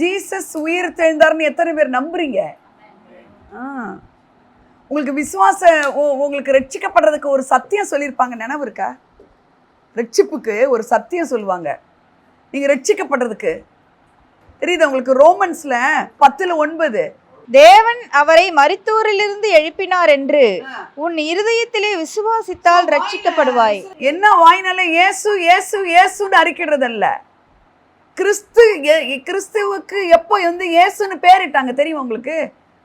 Jesus உயிர் தெழுந்தார்னு எத்தனை பேர் நம்புறீங்க? உங்களுக்கு உங்களுக்கு ரட்சிக்கப்படுறதுக்கு ஒரு சத்தியம் சொல்லியிருப்பாங்க, நினைவு இருக்கா? ரட்சிப்புக்கு ஒரு சத்தியம் சொல்லுவாங்க நீங்க ரட்சிக்கப்படுறதுக்கு. தெரியுது உங்களுக்கு? ரோமன்ஸ்ல 10:9 தேவன் அவரை மரித்தோரிலிருந்து எழுப்பினார் என்று உன் இருதயத்திலே விசுவாசித்தால் ரட்சிக்கப்படுவாய். என்ன வாயினால இயேசு இயேசு இயேசுன்னு அறிக்கிறதல்ல. கிறிஸ்துவுக்கு எப்போ வந்து இயேசுன்னு பேரிட்டாங்க தெரியும் உங்களுக்கு?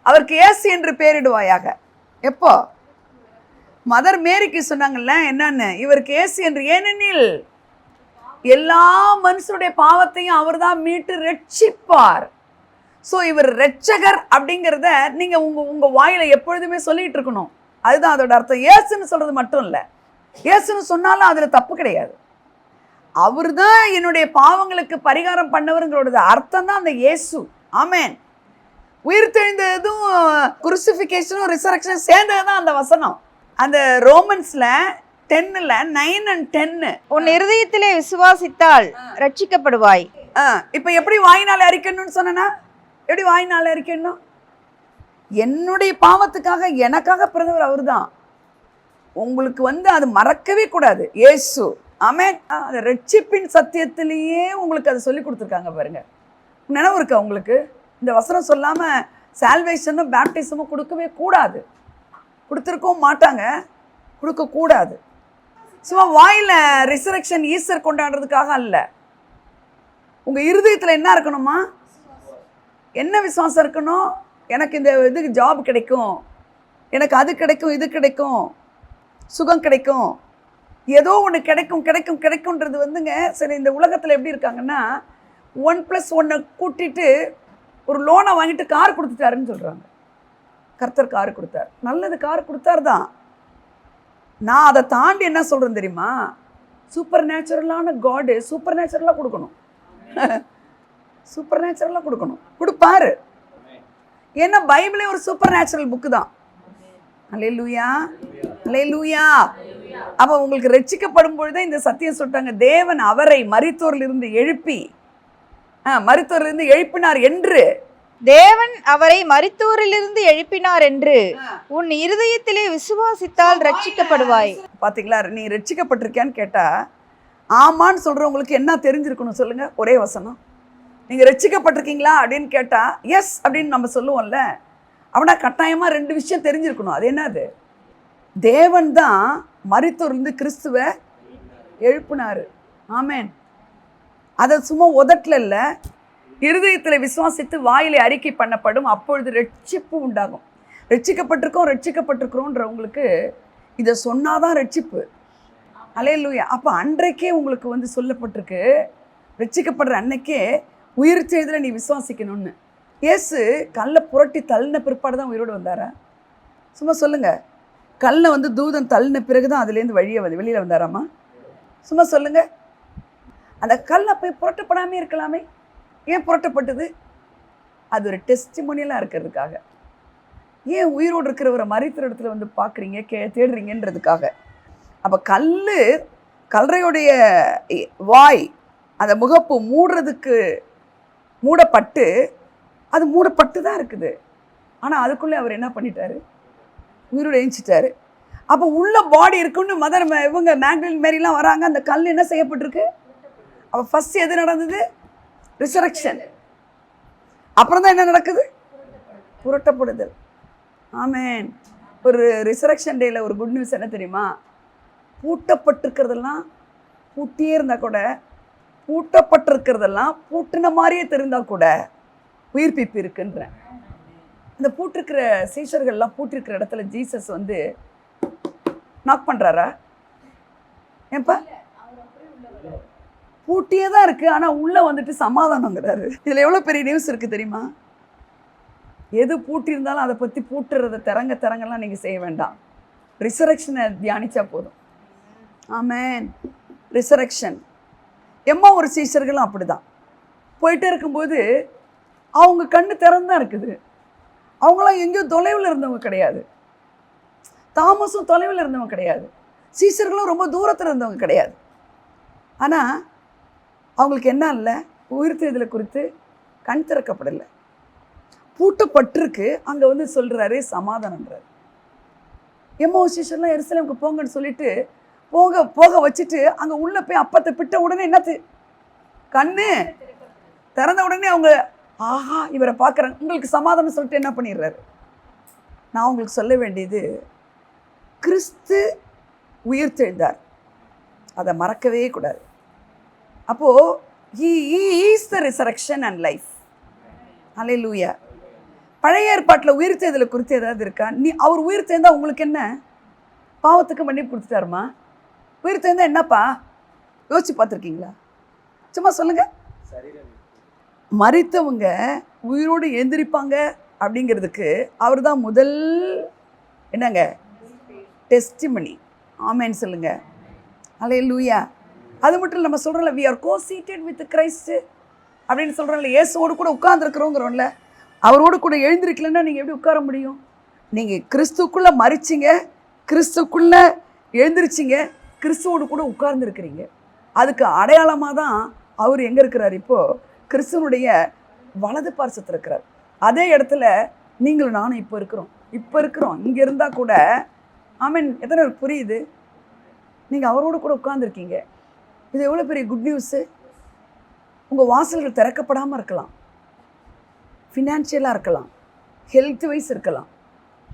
அவருக்கு இயேசு என்று பேரிடுவாயாக. எப்போ? மதர் மேரிக்கு சொன்னாங்கல்ல என்னன்னு, இவருக்கு இயேசு என்று. ஏனெனில் எல்லா மனுஷனுடைய பாவத்தையும் அவர் தான் மீட்டு ரட்சிப்பார். ஸோ இவர் ரட்சகர் அப்படிங்கிறத நீங்கள் உங்கள் வாயில எப்பொழுதுமே சொல்லிட்டு இருக்கணும். அதுதான் அதோட அர்த்தம். இயேசுன்னு சொல்கிறது மட்டும் இல்லை, இயேசுன்னு சொன்னாலும் அதில் தப்பு கிடையாது. அவர் தான் என்னுடைய பாவங்களுக்கு பரிகாரம் பண்ணவருங்கிறோட அர்த்தம் தான் அந்த இயேசு. ஆமேன். உயிர் தெழுந்ததும் குருசிஃபிகேஷனும் ரிசரக்ஷனும் சேர்ந்தது தான் அந்த வசனம். அந்த ரோமன்ஸ்ல 10ல் 9 and 10 உன் இருதயத்திலே விசுவாசித்தால் ரட்சிக்கப்படுவாய். இப்போ எப்படி வாயினால அறிக்கணும்னு சொன்னா, எப்படி வாயினால அறிக்கணும்? என்னுடைய பாவத்துக்காக எனக்காக பிறந்தவர் அவர் தான். உங்களுக்கு வந்து அது மறக்கவே கூடாது, இயேசு. ஆமென். அந்த ரட்சிப்பின் சத்தியத்திலேயே உங்களுக்கு அதை சொல்லி கொடுத்துருக்காங்க பாருங்க. நினைவு இருக்கா உங்களுக்கு? இந்த வசனம் சொல்லாமல் சால்வேஷனும் பேப்டிசமும் கொடுக்கவே கூடாது. கொடுத்துருக்கவும் மாட்டாங்க, கொடுக்கக்கூடாது. சும்மா வாயில் ரிசரக்ஷன் ஈஸ்டர் கொண்டாடுறதுக்காக அல்ல. உங்கள் இருதயத்தில் என்ன இருக்கணுமா? என்ன விசுவாசம் இருக்கணும்? எனக்கு இந்த இதுக்கு ஜாப் கிடைக்கும், எனக்கு அது கிடைக்கும், இது கிடைக்கும், சுகம் கிடைக்கும், ஏதோ ஒன்று கிடைக்கும் கிடைக்கும் கிடைக்கும்ன்றது வந்துங்க. சரி, இந்த உலகத்தில் எப்படி இருக்காங்கன்னா 1+1 கூட்டிட்டு ஒரு லோனை வாங்கிட்டு கார் கொடுத்துட்டாருன்னு சொல்கிறாங்க. கர்த்தர் கார் கொடுத்தார், நல்லது, கார் கொடுத்தார் தான். நான் அதை தாண்டி என்ன சொல்கிறேன் தெரியுமா? சூப்பர் நேச்சுரலான காடு சூப்பர் நேச்சுரலாக கொடுக்கணும். சூப்பர் நேச்சுரலாக கொடுக்கணும், கொடுப்பாரு. ஏன்னா பைபிளே ஒரு சூப்பர் நேச்சுரல் புக்கு தான். அல்லேலூயா, அல்லேலூயா. அப்போ உங்களுக்கு ரட்சிக்கப்படும் பொழுதே இந்த சத்தியம் சொல்லிட்டாங்க. தேவன் அவரை மரித்தோரிலிருந்து எழுப்பினார் என்று. தேவன் அவரை மரித்தோரிலிருந்து எழுப்பினார் என்று உன் இருதயத்திலே விசுவாசித்தால் ரட்சிக்கப்படுவாய். பாத்தீங்களா? நீ ரட்சிக்கப்பட்டிருக்கியான்னு கேட்டா ஆமான்னு சொல்றவங்களுக்கு என்ன தெரிஞ்சிருக்கணும் சொல்லுங்க? ஒரே வசனம். நீங்க ரட்சிக்கப்பட்டிருக்கீங்களா அப்படின்னு கேட்டா எஸ் அப்படின்னு நம்ம சொல்லுவோம்ல. அவனா கட்டாயமா 2 விஷயம் தெரிஞ்சிருக்கணும். அது என்னது? தேவன் தான் மரித்தோரிலிருந்து கிறிஸ்துவ எழுப்பினாரு. ஆமேன். அதை சும்மா உதட்டல இல்லை, இருதயத்தில் விசுவாசித்து வாயிலை அறிக்கை பண்ணப்படும், அப்பொழுது ரட்சிப்பு உண்டாகும். ரட்சிக்கப்பட்டிருக்கிறோன்றவங்களுக்கு இதை சொன்னாதான் ரட்சிப்பு. அல்லேலூயா. அப்போ அன்றைக்கே உங்களுக்கு வந்து சொல்லப்பட்டிருக்கு, ரட்சிக்கப்படுற அன்னைக்கே உயிர் செய்தல நீ விசுவாசிக்கணும்னு. இயேசு கல்லை புரட்டி தள்ளின பிற்பாடு தான் உயிரோடு வந்தாரா? சும்மா சொல்லுங்க. கல்லை வந்து தூதன் தள்ளின பிறகு தான் அதுலேருந்து வெளியில் வந்தாராமா? சும்மா சொல்லுங்க. அந்த கல்லை போய் புரட்டப்படாமே இருக்கலாமே. ஏன் புரட்டப்பட்டது? அது ஒரு டெஸ்டிமோனியலாக இருக்கிறதுக்காக. ஏன் உயிரோடு இருக்கிறவரை மரித்த இடத்துல வந்து பார்க்குறீங்க, தேடுறீங்கன்றதுக்காக. அப்போ கல்லறையுடைய வாய், அந்த முகப்பு மூடப்பட்டு அது மூடப்பட்டு தான் இருக்குது. ஆனால் அதுக்குள்ளே அவர் என்ன பண்ணிட்டாரு? உயிரோடு எழுச்சிட்டாரு. அப்போ உள்ள பாடி இருக்குன்னு இவங்க மேக்டலின் மேரிலாம் வராங்க. அந்த கல் என்ன செய்யப்பட்டிருக்கு? அப்போ ஃபஸ்ட் எது நடந்தது? ரிசரக்ஷன். அப்புறம் தான் என்ன நடக்குது? புரட்டப்படுதல். ஆமேன். ஒரு ரிசரக்ஷன் டேயில் ஒரு குட் நியூஸ் என்ன தெரியுமா? பூட்டப்பட்டிருக்கிறதெல்லாம் பூட்டியே இருந்தால் கூட, பூட்டப்பட்டிருக்கிறதெல்லாம் பூட்டின மாதிரியே தெரிந்தால் கூட உயிர்ப்பிப்பு இருக்குன்ற. இந்த பூட்டிருக்கிற சீஷர்கள்லாம் பூட்டிருக்கிற இடத்துல ஜீசஸ் வந்து நாக் பண்ணுறாரா? ஏன்பா? பூட்டியே தான் இருக்குது, ஆனால் உள்ளே வந்துட்டு சமாதானங்கிறாரு. இதில் எவ்வளோ பெரிய நியூஸ் இருக்குது தெரியுமா? எது பூட்டி இருந்தாலும் அதை பற்றி பூட்டுறதை திறங்கலாம் நீங்கள் செய்ய வேண்டாம். ரிசரக்ஷனை தியானிச்சா போதும். ஆமேன். ரிசரக்ஷன். ஒரு சீஷர்களும் அப்படி தான் போயிட்டே இருக்கும்போது அவங்க கண்ணு திறந்தான் இருக்குது. அவங்களாம் எங்கேயோ தொலைவில் இருந்தவங்க கிடையாது. தாமஸும் தொலைவில் இருந்தவங்க கிடையாது. சீஷர்களும் ரொம்ப தூரத்தில் இருந்தவங்க கிடையாது. ஆனால் அவங்களுக்கு என்ன இல்லை? உயிர்த்தெழுதலை குறித்து கண் திறக்கப்படலை, பூட்டப்பட்டிருக்கு. அங்கே வந்து சொல்கிறாரு சமாதானம்ன்றார். எம்மோசிஷன்லாம் எருசலேமுக்கு போங்கன்னு சொல்லிட்டு போக வச்சுட்டு அங்கே உள்ளே போய் அப்பத்தை பிட்ட உடனே என்னது, கண்ணு திறந்த உடனே அவங்க ஆஹா இவரை பார்க்குறாங்க. உங்களுக்கு சமாதானம் சொல்லிட்டு என்ன பண்ணிடுறாரு. நான் உங்களுக்கு சொல்ல வேண்டியது, கிறிஸ்து உயிர்த்தெழுந்தார், அதை மறக்கவே கூடாது. அப்போது he is the resurrection and life. ஹல்லேலூயா. பழைய ஏற்பாட்டில் உயிர்த்தெழுதலை குறித்து ஏதாவது இருக்கா? அவர் உயிர்த்தெழுந்தா உங்களுக்கு என்ன? பாவத்துக்கு மன்னிப்பு கொடுத்துட்டாருமா? உயிர்த்தெழுந்தா என்னப்பா? யோசிச்சு பார்த்துருக்கீங்களா? சும்மா சொல்லுங்க. மரித்தவங்க உயிரோடு எழுந்திருப்பாங்க அப்படிங்கிறதுக்கு அவர் தான் முதல் என்னங்க டெஸ்டிமனி. ஆமேன்னு சொல்லுங்க. ஹல்லேலூயா. அது மட்டும் இல்லை, நம்ம சொல்கிறோம்ல we are co-seated with Christ அப்படின்னு சொல்கிறோம்ல, இயேசுவோடு கூட உட்கார்ந்துருக்குறோங்கிறோம்ல. அவரோடு கூட எழுந்திருக்கலன்னா நீங்கள் எப்படி உட்கார முடியும்? நீங்கள் கிறிஸ்துக்குள்ளே மரிச்சிங்க, கிறிஸ்துக்குள்ளே எழுந்திருச்சிங்க, கிறிஸ்துவோடு கூட உட்கார்ந்துருக்கிறீங்க. அதுக்கு அடையாளமாக தான் அவர் எங்கே இருக்கிறார்? இப்போது கிறிஸ்துவனுடைய வலது பார்சத்தில் இருக்கிறார். அதே இடத்துல நீங்களும் நானும் இப்போ இருக்கிறோம். இங்கே இருந்தால் கூட ஆமீன். எத்தனை பேருக்கு புரியுது? நீங்கள் அவரோடு கூட உட்கார்ந்துருக்கீங்க. இது எவ்வளோ பெரிய குட் நியூஸு. உங்கள் வாசல்கள் திறக்கப்படாமல் இருக்கலாம், ஃபினான்ஷியலாக இருக்கலாம், ஹெல்த் வைஸ் இருக்கலாம்.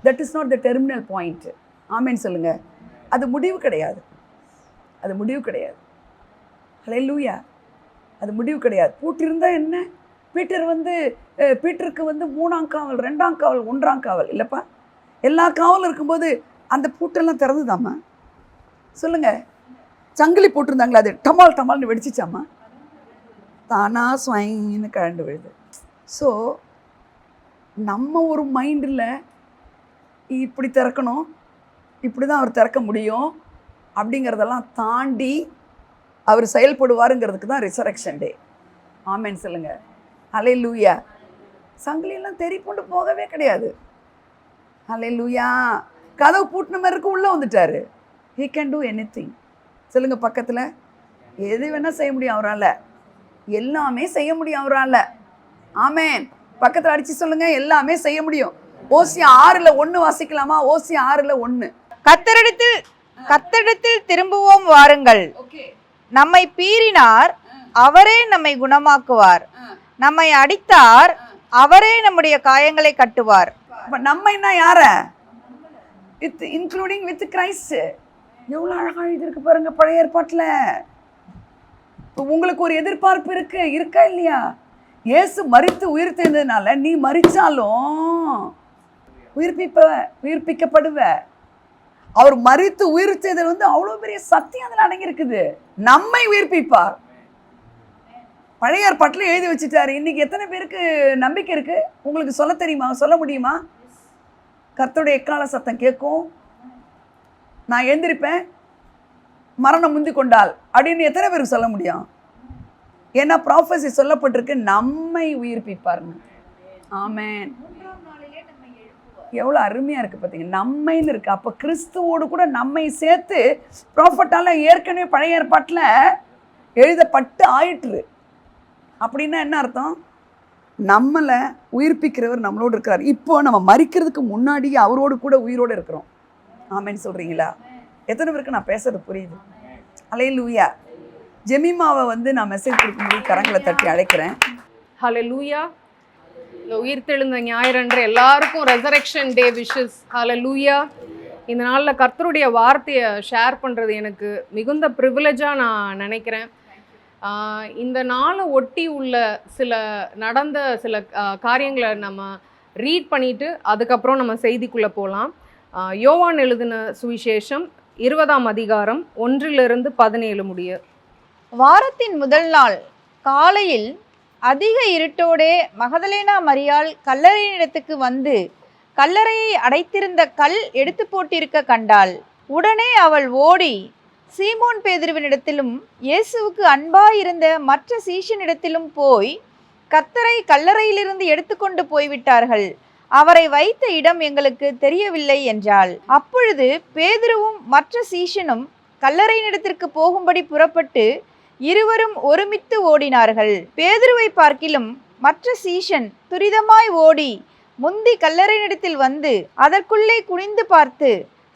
That is not the terminal point. ஆமேன்னு சொல்லுங்கள். அது முடிவு கிடையாது, அது முடிவு கிடையாது. ஹல்லேலூயா. அது முடிவு கிடையாது. பூட்டிருந்தால் என்ன? பீட்டருக்கு வந்து 3ஆம் காவல், 2ஆம் காவல், 1ஆம் காவல் இல்லைப்பா. எல்லா காவலும் இருக்கும்போது அந்த பூட்டெல்லாம் திறந்துதாம்மா? சொல்லுங்கள். சங்கிலி போட்டிருந்தாங்களா, அது டமால்னு வெடிச்சிச்சாம்மா? தானா ஸ்வைன்னு கழண்டு விழுது. ஸோ நம்ம ஒரு மைண்டில் இப்படி திறக்கணும், இப்படி தான் அவர் திறக்க முடியும் அப்படிங்கிறதெல்லாம் தாண்டி அவர் செயல்படுவாருங்கிறதுக்கு தான் ரிசரக்ஷன் டே. ஆமேன்னு சொல்லுங்கள். ஹல்லேலூயா. சங்கிலியெல்லாம் தெறி கொண்டு போகவே கிடையாது. ஹல்லேலூயா. கதவு பூட்டின மாதிரி இருக்கு, உள்ளே வந்துட்டார். he can do anything. சொல்லுங்கள் பக்கத்தில். எது வேணால் செய்ய முடியும் அவரால், எல்லாமே செய்ய முடியும் அவரால். ஆமேன். பக்கத்தில் அடித்து சொல்லுங்கள், எல்லாமே செய்ய முடியும். ஓசியா 6:1 வாசிக்கலாமா? ஓசியா 6:1. கர்த்தரிடத்தில் திரும்புவோம் வாருங்கள். நம்மை பீறினார், அவரே நம்மை குணமாக்குவார். நம்மை அடித்தார், அவரே நம்முடைய காயங்களை கட்டுவார். நம்மைன்னா யார? Including with Christ. எவ்வளோ அழகாக எழுதியிருக்கு பாருங்க பழைய ஏற்பாட்டில். உங்களுக்கு ஒரு எதிர்பார்ப்பு இருக்கா இல்லையா? இயேசு மரித்து உயிர் தெரிந்ததுனால நீ மரிச்சாலும் உயிர்ப்பிக்கப்படுவ. அவர் மரித்து உயிர் செய்தது வந்து அவ்வளோ பெரிய சத்தியம் அதில் அடங்கி இருக்குது. நம்மை உயிர்ப்பிப்பார். பழைய ஏற்பாட்டில் எழுதி வச்சுட்டாரு. இன்னைக்கு எத்தனை பேருக்கு நம்பிக்கை இருக்கு? உங்களுக்கு சொல்ல தெரியுமா? சொல்ல முடியுமா? கர்த்தருடைய எக்கால சத்தம் கேட்கும், நான் எழுந்திருப்பேன், மரணம் முந்தி கொண்டால் அப்படின்னு எத்தனை பேருக்கு சொல்ல முடியும்? ஏன்னா ப்ராஃபஸி சொல்லப்பட்டிருக்கு, நம்மை உயிர்ப்பிப்பார்னு. ஆமேன். எவ்வளோ அருமையாக இருக்குது பார்த்தீங்க, நம்மைன்னு இருக்குது. அப்போ கிறிஸ்துவோடு கூட நம்மை சேர்த்து ப்ராஃபட்டால் ஏற்கனவே பழைய ஏற்பாட்டில் எழுதப்பட்டு ஆயிட்டுரு. அப்படின்னா என்ன அர்த்தம்? நம்மளை உயிர்ப்பிக்கிறவர் நம்மளோடு இருக்கிறார். இப்போ நம்ம மரிக்கிறதுக்கு முன்னாடியே அவரோடு கூட உயிரோடு இருக்கிறோம். ஆமேன்னு சொல்கிறீங்களா? எத்தனை பேருக்கு நான் பேசுறது புரியுது? ஹல்லேலூயா. ஜெமிமாவை வந்து நான் மெசேஜ் கொடுக்கும்போது கரங்களை தட்டி அழைக்கிறேன். ஹல்லேலூயா. இந்த உயிர்த்தெழுந்த ஞாயிறன்று எல்லாருக்கும் ரெசரெக்ஷன் டே விஷஸ். ஹல்லேலூயா. இந்த நாளில் கர்த்தருடைய வார்த்தையை ஷேர் பண்ணுறது எனக்கு மிகுந்த ப்ரிவிலேஜாக நான் நினைக்கிறேன். இந்த நாளை ஒட்டி உள்ள நடந்த சில காரியங்களை நம்ம ரீட் பண்ணிவிட்டு அதுக்கப்புறம் நம்ம செய்திக்குள்ளே போகலாம். யோவான் எழுதின சுவிசேஷம் 20ஆம் அதிகாரம் 1-17 முடிய. வாரத்தின் முதல் நாள் காலையில் அதிக இருட்டோடே மகதலேனா மரியாள் கல்லறையினிடத்துக்கு வந்து கல்லறையை அடைத்திருந்த கல் எடுத்து போட்டிருக்க கண்டாள். உடனே அவள் ஓடி சீமோன் பேதுருவினிடத்திலும் இயேசுவுக்கு அன்பாயிருந்த மற்ற சீஷனிடத்திலும் போய், கர்த்தரை கல்லறையிலிருந்து எடுத்துக்கொண்டு போய்விட்டார்கள், அவரை வைத்த இடம் எங்களுக்கு தெரியவில்லை என்றாள். அப்பொழுது பேதுருவும் மற்ற சீஷனும் கல்லறையினிடத்திற்கு போகும்படி புறப்பட்டு இருவரும் ஒருமித்து ஓடினார்கள். பேதுருவை பார்க்கிலும் மற்ற சீஷன் துரிதமாய் ஓடி முந்தி கல்லறையினிடத்தில் வந்து அதற்குள்ளே குனிந்து பார்த்து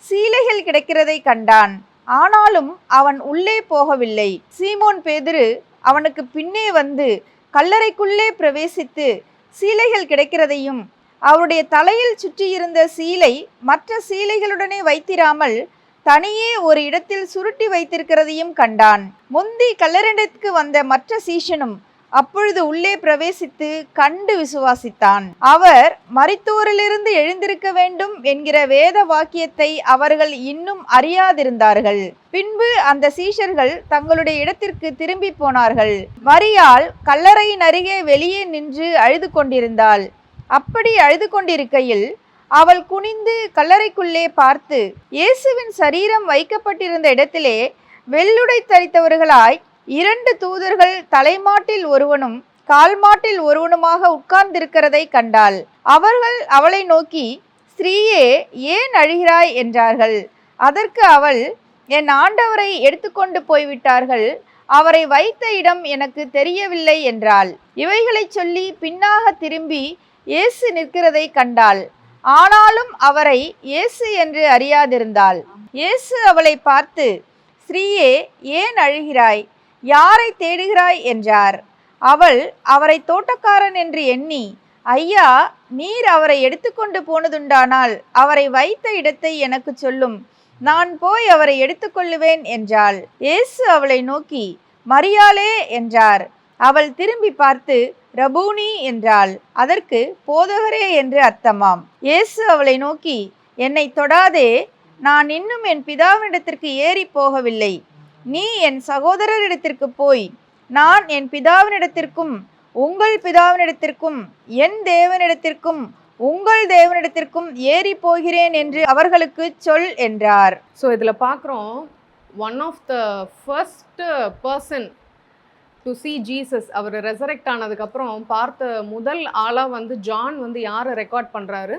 சீலைகள் கிடக்கிறதை கண்டான். ஆனாலும் அவன் உள்ளே போகவில்லை. சீமோன் பேதுரு அவனுக்கு பின்னே வந்து கல்லறைக்குள்ளே பிரவேசித்து சீலைகள் கிடைக்கிறதையும் அவருடைய தலையில் சுற்றியிருந்த சீலை மற்ற சீலைகளுடனே வைத்திராமல் தனியே ஒரு இடத்தில் சுருட்டி வைத்திருக்கிறதையும் கண்டான். முந்தி கல்லறைக்கு வந்த மற்ற சீஷனும் அப்பொழுது உள்ளே பிரவேசித்து கண்டு விசுவாசித்தான். அவர் மரித்தோரிலிருந்து எழுந்திருக்க வேண்டும் என்கிற வேத வாக்கியத்தை அவர்கள் இன்னும் அறியாதிருந்தார்கள். பின்பு அந்த சீஷர்கள் தங்களுடைய இடத்திற்கு திரும்பி போனார்கள். மரியாள் கல்லறையின் அருகே வெளியே நின்று அழுது கொண்டிருந்தாள். அப்படி அழுது கொண்டிருக்கையில் அவள் குனிந்து கல்லறைக்குள்ளே பார்த்து இயேசுவின் சரீரம் வைக்கப்பட்டிருந்த இடத்திலே வெள்ளுடை தரித்தவர்களாய் 2 தூதர்கள் தலைமாட்டில் ஒருவனும் கால்மாட்டில் ஒருவனுமாக உட்கார்ந்திருக்கிறதை கண்டாள். அவர்கள் அவளை நோக்கி, ஸ்திரீயே, ஏன் அழுகிறாய் என்றார்கள். அதற்கு அவள், என் ஆண்டவரை எடுத்துக்கொண்டு போய்விட்டார்கள், அவரை வைத்த இடம் எனக்கு தெரியவில்லை என்றாள். இவைகளை சொல்லி பின்னாக திரும்பி இயேசு நிற்கிறதை கண்டாள். ஆனாலும் அவரை இயேசு என்று அறியாதிருந்தாள். இயேசு அவளை பார்த்து, ஸ்திரீயே, ஏன் அழுகிறாய்? யாரை தேடுகிறாய் என்றார். அவள் அவரை தோட்டக்காரன் என்று எண்ணி, ஐயா, நீர் அவரை எடுத்துக்கொண்டு போனதுண்டானால் அவரை வைத்த இடத்தை எனக்கு சொல்லும், நான் போய் அவரை எடுத்துக்கொள்ளுவேன் என்றாள். இயேசு அவளை நோக்கி, மரியாளே என்றார். அவள் திரும்பி பார்த்து ரபூனி என்றாள். அதற்கு போதகரே என்று அர்த்தமாம். இயேசு அவளை நோக்கி, என்னை தொடாதே, நான் இன்னும் என் பிதாவினிடத்திற்கு ஏறி போகவில்லை. நீ என் சகோதரரிடத்திற்கு போய், நான் என் பிதாவினிடத்திற்கும் உங்கள் பிதாவினிடத்திற்கும் என் தேவனிடத்திற்கும் உங்கள் தேவனிடத்திற்கும் ஏறி போகிறேன் என்று அவர்களுக்கு சொல் என்றார். ஸோ இதில் பார்க்குறோம், one of the first person to see Jesus, அவர் ரெசரெக்ட் ஆனதுக்கப்புறம் பார்த்த முதல் ஆளாக வந்து ஜான் வந்து யாரை ரெக்கார்ட் பண்ணுறாரு?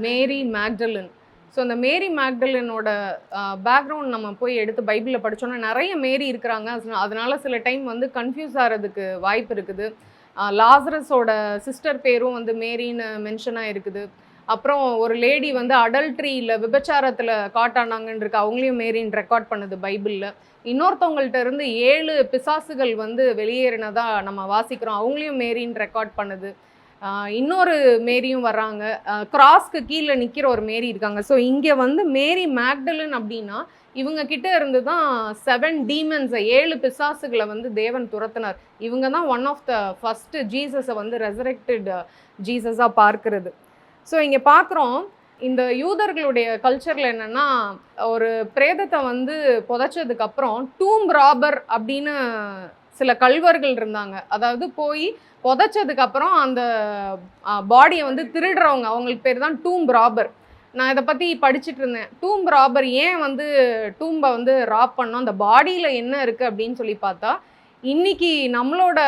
மேரி மேக்டலின். ஸோ அந்த மேரி மேக்டலினோட பேக்ரவுண்ட் நம்ம போய் எடுத்து பைபிளில் படித்தோன்னா நிறைய மேரி இருக்கிறாங்க. அதனால சில டைம் வந்து கன்ஃபியூஸ் ஆகிறதுக்கு வாய்ப்பு இருக்குது. லாசரஸோட சிஸ்டர் பேரும் வந்து மேரின்னு மென்ஷனாக இருக்குது. அப்புறம் ஒரு லேடி வந்து அடல்ட்ரியில் விபச்சாரத்தில் காட்டானாங்கன்னு இருக்கு, அவங்களையும் மேரின்னு ரெக்கார்ட் பண்ணுது பைபிளில். இன்னொருத்தவங்கள்ட்ட இருந்து 7 பிசாசுகள் வந்து வெளியேறினதா நம்ம வாசிக்கிறோம், அவங்களையும் மேரின்னு ரெக்கார்ட் பண்ணுது. இன்னொரு மேரியும் வர்றாங்க, கிராஸ்க்கு கீழே நிற்கிற ஒரு மேரி இருக்காங்க. ஸோ இங்கே வந்து மேரி மேக்டலின் அப்படின்னா இவங்க கிட்ட இருந்து தான் 7 டீமன்ஸை 7 பிசாசுகளை வந்து தேவன் துரத்தினார். இவங்க தான் ஒன் ஆஃப் த ஃபஸ்ட்டு ஜீசஸை வந்து ரெசரெக்டட் ஜீசஸாக பார்க்கிறது. ஸோ இங்கே பார்க்குறோம், இந்த யூதர்களுடைய கல்ச்சரில் என்னென்னா, ஒரு பிரேதத்தை வந்து புதைச்சதுக்கப்புறம் டூம் ராபர் அப்படின்னு சில கல்வர்கள் இருந்தாங்க. அதாவது போய் புதைச்சதுக்கப்புறம் அந்த பாடியை வந்து திருடுறவங்க, அவங்களுக்கு பேர் தான் டூம் ராபர். நான் இதை பற்றி படிச்சுட்டு இருந்தேன். டூம் ராபர் ஏன் வந்து டூம்பை வந்து ராப் பண்ணோம், அந்த பாடியில் என்ன இருக்குது அப்படின்னு சொல்லி பார்த்தா, இன்றைக்கி நம்மளோட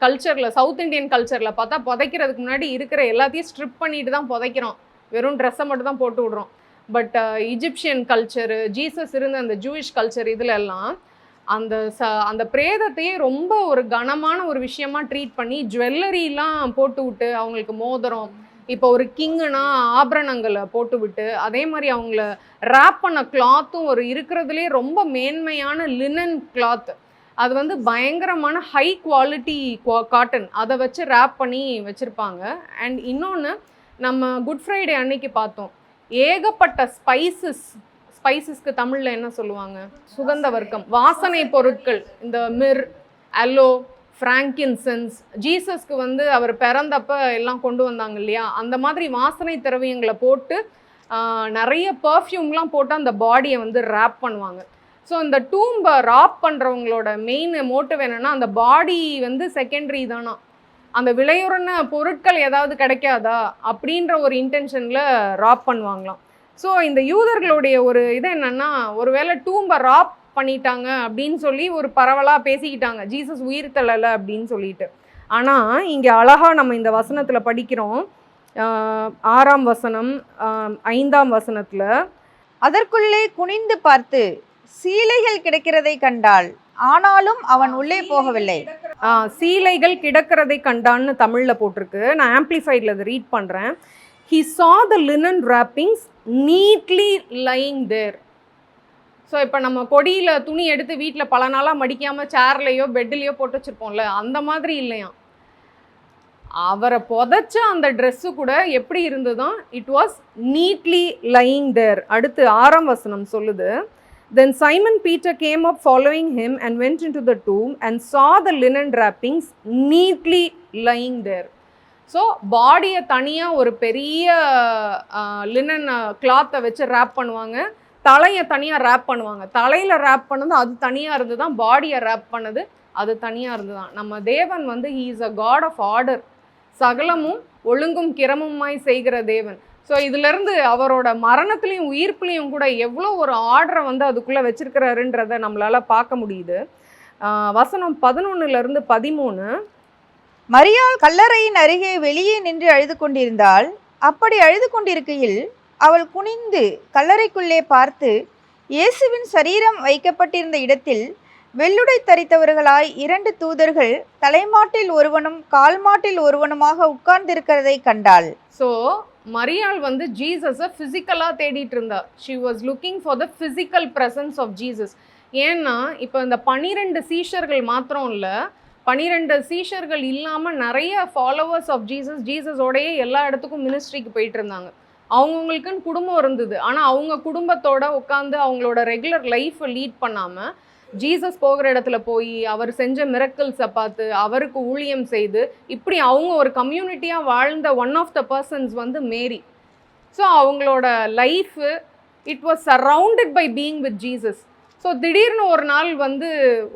கல்ச்சரில், சவுத் இண்டியன் கல்ச்சரில் பார்த்தா புதைக்கிறதுக்கு முன்னாடி இருக்கிற எல்லாத்தையும் ஸ்ட்ரிப் பண்ணிட்டு தான் புதைக்கிறோம், வெறும் ட்ரெஸ்ஸை மட்டும் தான் போட்டு விடுறோம். பட் இஜிப்சியன் கல்ச்சரு, ஜீசஸ் இருந்த அந்த ஜூயிஷ் கல்ச்சர், இதில் எல்லாம் அந்த பிரேதத்தையே ரொம்ப ஒரு கனமான ஒரு விஷயமா ட்ரீட் பண்ணி ஜுவல்லரிலாம் போட்டு விட்டு, அவங்களுக்கு மோதிரம், இப்போ ஒரு கிங்குனா ஆபரணங்களை போட்டு விட்டு, அதே மாதிரி அவங்கள ரேப் பண்ண கிளாத்தும் ஒரு இருக்கிறதுலே ரொம்ப மேன்மையான லினன் கிளாத், அது வந்து பயங்கரமான ஹை குவாலிட்டி காட்டன், அதை வச்சு ரேப் பண்ணி வச்சுருப்பாங்க. அண்ட் இன்னொன்று, நம்ம குட் ஃப்ரைடே அன்னைக்கு பார்த்தோம், ஏகப்பட்ட ஸ்பைசஸ்க்கு தமிழில் என்ன சொல்லுவாங்க? சுகந்த வர்க்கம், வாசனை பொருட்கள். இந்த மிர், அல்லோ, ஃப்ராங்கின்சன்ஸ், ஜீசஸ்க்கு வந்து அவர் பிறந்தப்ப எல்லாம் கொண்டு வந்தாங்க இல்லையா, அந்த மாதிரி வாசனை திரவியங்களை போட்டு நிறைய பர்ஃப்யூம்லாம் போட்டு அந்த பாடியை வந்து ரேப் பண்ணுவாங்க. ஸோ இந்த டூம்பை ராப் பண்ணுறவங்களோட மெயின் மோட்டிவ் என்னென்னா, அந்த பாடி வந்து செகண்டரி தானா, அந்த விலையுறன பொருட்கள் ஏதாவது கிடைக்காதா அப்படின்ற ஒரு இன்டென்ஷனில் ராப் பண்ணுவாங்களாம். ஸோ இந்த யூதர்களுடைய ஒரு இது என்னென்னா, ஒருவேளை டூம்பை ராப் பண்ணிட்டாங்க அப்படின்னு சொல்லி ஒரு பரவலாக பேசிக்கிட்டாங்க, ஜீசஸ் உயிர் தள்ளலை அப்படின்னு சொல்லிட்டு. ஆனால் இங்கே அழகாக நம்ம இந்த வசனத்தில் படிக்கிறோம், 6ஆம் வசனம் 5ஆம் வசனத்தில், அதற்குள்ளே குனிந்து பார்த்து சீலைகள் கிடைக்கிறதை கண்டாள். ஆனாலும் அவன் உள்ளே போகவில்லை. சீலைகள் கிடக்கிறதை கண்டான்னு தமிழில் போட்டிருக்கு. நான் ஆம்பிளிஃபைடில் அதை ரீட் பண்ணுறேன். He saw the linen wrappings neatly lying there. So இப்போ நம்ம கொடியில் துணி எடுத்து வீட்டில் பல நாளாக மடிக்காமல் சேர்லையோ பெட்டிலையோ போட்டு வச்சுருப்போம்ல, அந்த மாதிரி இல்லையா. அவரை புதைச்ச அந்த ட்ரெஸ்ஸு கூட எப்படி இருந்ததுதான், இட் வாஸ் நீட்லி லையிங் தேர். அடுத்து 6ஆம் வசனம் சொல்லுது, Then Simon Peter came up following him and went into the tomb and saw the linen wrappings neatly lying there. So பாடியை தனியாக ஒரு பெரிய லினன் கிளாத்தை வச்சு ரேப் பண்ணுவாங்க, தலையை தனியாக ரேப் பண்ணுவாங்க. தலையில் ரேப் பண்ணது அது தனியாக இருந்து தான், பாடியை ரேப் பண்ணது அது தனியாக இருந்து தான். நம்ம தேவன் வந்து he is a God of order, சகலமும் ஒழுங்கும் கிரமமாய் செய்கிற தேவன். ஸோ இதிலிருந்து அவரோட மரணத்துலேயும் உயிர்ப்புலையும் கூட எவ்வளோ ஒரு ஆர்டரை வந்து அதுக்குள்ளே வச்சிருக்கிறாருன்றதை நம்மளால் பார்க்க முடியுது. வசனம் 11லேருந்து 13. மரியாள் கல்லறையின் அருகே வெளியே நின்று அழுது கொண்டிருந்தாள். அப்படி அழுது கொண்டிருக்கையில் அவள் குனிந்து கல்லறைக்குள்ளே பார்த்து, இயேசுவின் சரீரம் வைக்கப்பட்டிருந்த இடத்தில் வெள்ளுடை தரித்தவர்களாய் 2 தூதர்கள் தலைமாட்டில் ஒருவனும் கால்மாட்டில் ஒருவனுமாக உட்கார்ந்திருக்கிறதை கண்டாள். ஸோ மரியாள் வந்து ஜீசஸை ஃபிசிக்கலாக தேடிட்டு இருந்தா. She was looking for the physical presence of Jesus. ஏன்னா இப்போ இந்த 12 சீஷர்கள் மாத்திரம் இல்லை, 12 சீஷர்கள் இல்லாமல் நிறைய ஃபாலோவர்ஸ் ஆஃப் ஜீசஸோடையே எல்லா இடத்துக்கும் மினிஸ்ட்ரிக்கு போயிட்டு இருந்தாங்க. அவங்கவுங்களுக்குன்னு குடும்பம் இருந்தது. ஆனால் அவங்க குடும்பத்தோட உட்காந்து அவங்களோட ரெகுலர் லைஃப்பை லீட் பண்ணாமல் ஜீசஸ் போகிற இடத்துல போய் அவர் செஞ்ச மிரக்கிள்ஸை பார்த்து அவருக்கு ஊழியம் செய்து இப்படி அவங்க ஒரு கம்யூனிட்டியாக வாழ்ந்த ஒன் ஆஃப் த பர்சன்ஸ் வந்து மேரி. ஸோ அவங்களோட life it was surrounded by being with Jesus. So திடீர்னு ஒரு நாள் வந்து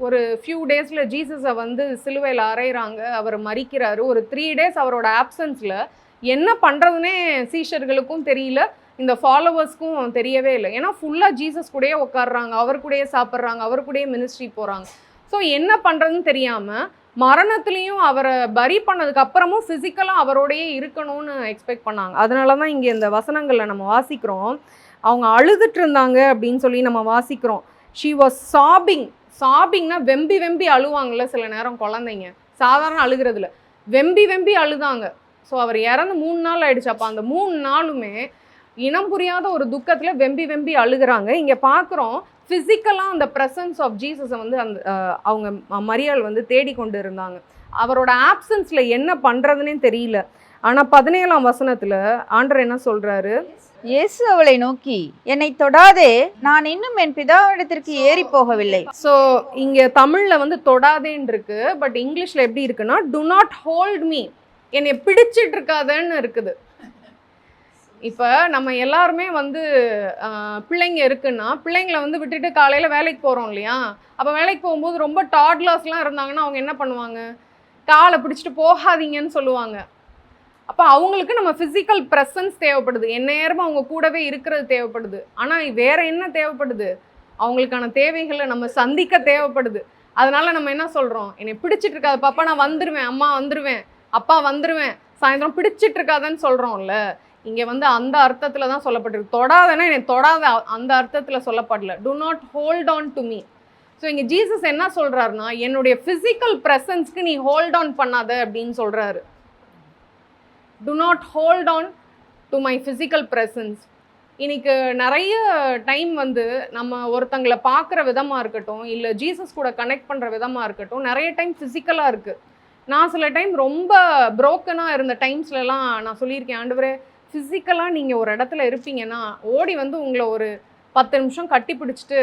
ஒரு ஃபியூ டேஸில் ஜீசஸை வந்து சிலுவையில் அறையிறாங்க, அவர் மரிக்கிறாரு. ஒரு 3 days அவரோட ஆப்சன்ஸில் என்ன பண்ணுறதுனே சீஷர்களுக்கும் தெரியல, இந்த ஃபாலோவர்ஸ்க்கும் தெரியவே இல்லை. ஏன்னா ஃபுல்லாக ஜீசஸ் கூடயே உட்காடுறாங்க, அவர் கூடயே சாப்பிட்றாங்க, அவர் கூடயே மினிஸ்ட்ரி போகிறாங்க. ஸோ என்ன பண்ணுறதுன்னு தெரியாமல் மரணத்துலேயும் அவரை பரி பண்ணதுக்கு அப்புறமும் ஃபிசிக்கலாக அவரோடையே இருக்கணும்னு எக்ஸ்பெக்ட் பண்ணாங்க. அதனால தான் இங்கே இந்த வசனங்களில் நம்ம வாசிக்கிறோம், அவங்க அழுதுட்டு இருந்தாங்க அப்படின்னு சொல்லி நம்ம வாசிக்கிறோம். ஷீ வாஸ் சாபிங்னா வெம்பி வெம்பி அழுவாங்கள்ல சில நேரம் குழந்தைங்க, சாதாரண அழுகிறதுல வெம்பி அழுதாங்க. ஸோ அவர் இறந்து 3 நாள் ஆயிடுச்சு. அப்போ அந்த 3 நாளுமே இனம் புரியாத ஒரு துக்கத்தில் வெம்பி அழுகிறாங்க. இங்கே பார்க்குறோம் ஃபிசிக்கலாக அந்த ப்ரெசன்ஸ் ஆஃப் ஜீசஸை வந்து அந்த அவங்க மரியாள் வந்து தேடிக்கொண்டு இருந்தாங்க. அவரோட ஆப்சன்ஸில் என்ன பண்ணுறதுனே தெரியல. ஆனால் 17ஆம் வசனத்தில் ஆண்டவர் என்ன சொல்கிறாரு, இயேசு அவளை நோக்கி, என்னை தொடாதே, நான் இன்னும் என் பிதாவிடத்திற்கு ஏறி போகவில்லை. ஸோ இங்கே தமிழில் வந்து தொடாதேன்னு இருக்கு, பட் இங்கிலீஷில் எப்படி இருக்குன்னா டு நாட் ஹோல்ட் மீ, என்னை பிடிச்சிட்டு இருக்காதன்னு இருக்குது. இப்போ நம்ம எல்லாருமே வந்து பிள்ளைங்க இருக்குன்னா பிள்ளைங்களை வந்து விட்டுட்டு காலையில் வேலைக்கு போகிறோம் இல்லையா. அப்போ வேலைக்கு போகும்போது ரொம்ப டாட்லர்ஸ்லாம் இருந்தாங்கன்னா அவங்க என்ன பண்ணுவாங்க, காலை பிடிச்சிட்டு போகாதீங்கன்னு சொல்லுவாங்க. அப்போ அவங்களுக்கு நம்ம ஃபிசிக்கல் ப்ரெசன்ஸ் தேவைப்படுது, எந்நேரமும் அவங்க கூடவே இருக்கிறது தேவைப்படுது. ஆனால் வேற என்ன தேவைப்படுது, அவங்களுக்கான தேவைகளை நம்ம சந்திக்க தேவைப்படுது. அதனால நம்ம என்ன சொல்கிறோம், என்னை பிடிச்சிட்டு இருக்காது பாப்பா, நான் வந்துடுவேன், அம்மா வந்துடுவேன், அப்பா வந்துடுவேன், சாயந்தரம் பிடிச்சிட்டு இருக்காதுன்னு சொல்கிறோம்ல. இங்கே வந்து அந்த அர்த்தத்தில் தான் சொல்லப்பட்டிருக்கு. தொடாதனா என்னை தொடாத அந்த அர்த்தத்தில் சொல்லப்படல, do not hold on to me. So இங்கே ஜீசஸ் என்ன சொல்கிறாருன்னா, என்னுடைய ஃபிசிக்கல் ப்ரெசன்ஸ்க்கு நீ ஹோல்ட் ஆன் பண்ணாத அப்படின்னு சொல்கிறாரு. To not hold on to my physical presence. இன்னைக்கு நிறைய டைம் வந்து நம்ம ஒருத்தங்களை பார்க்குற விதமாக இருக்கட்டும், இல்லை ஜீசஸ் கூட கனெக்ட் பண்ணுற விதமாக இருக்கட்டும், நிறைய டைம் ஃபிசிக்கலாக இருக்குது. நான் சில டைம் ரொம்ப ப்ரோக்கனாக இருந்த டைம்ஸ்லலாம் நான் சொல்லியிருக்கேன், ஆண்டவரே ஃபிசிக்கலாக நீங்கள் ஒரு இடத்துல இருப்பீங்கன்னா ஓடி வந்து உங்களை ஒரு 10 நிமிஷம் கட்டி பிடிச்சிட்டு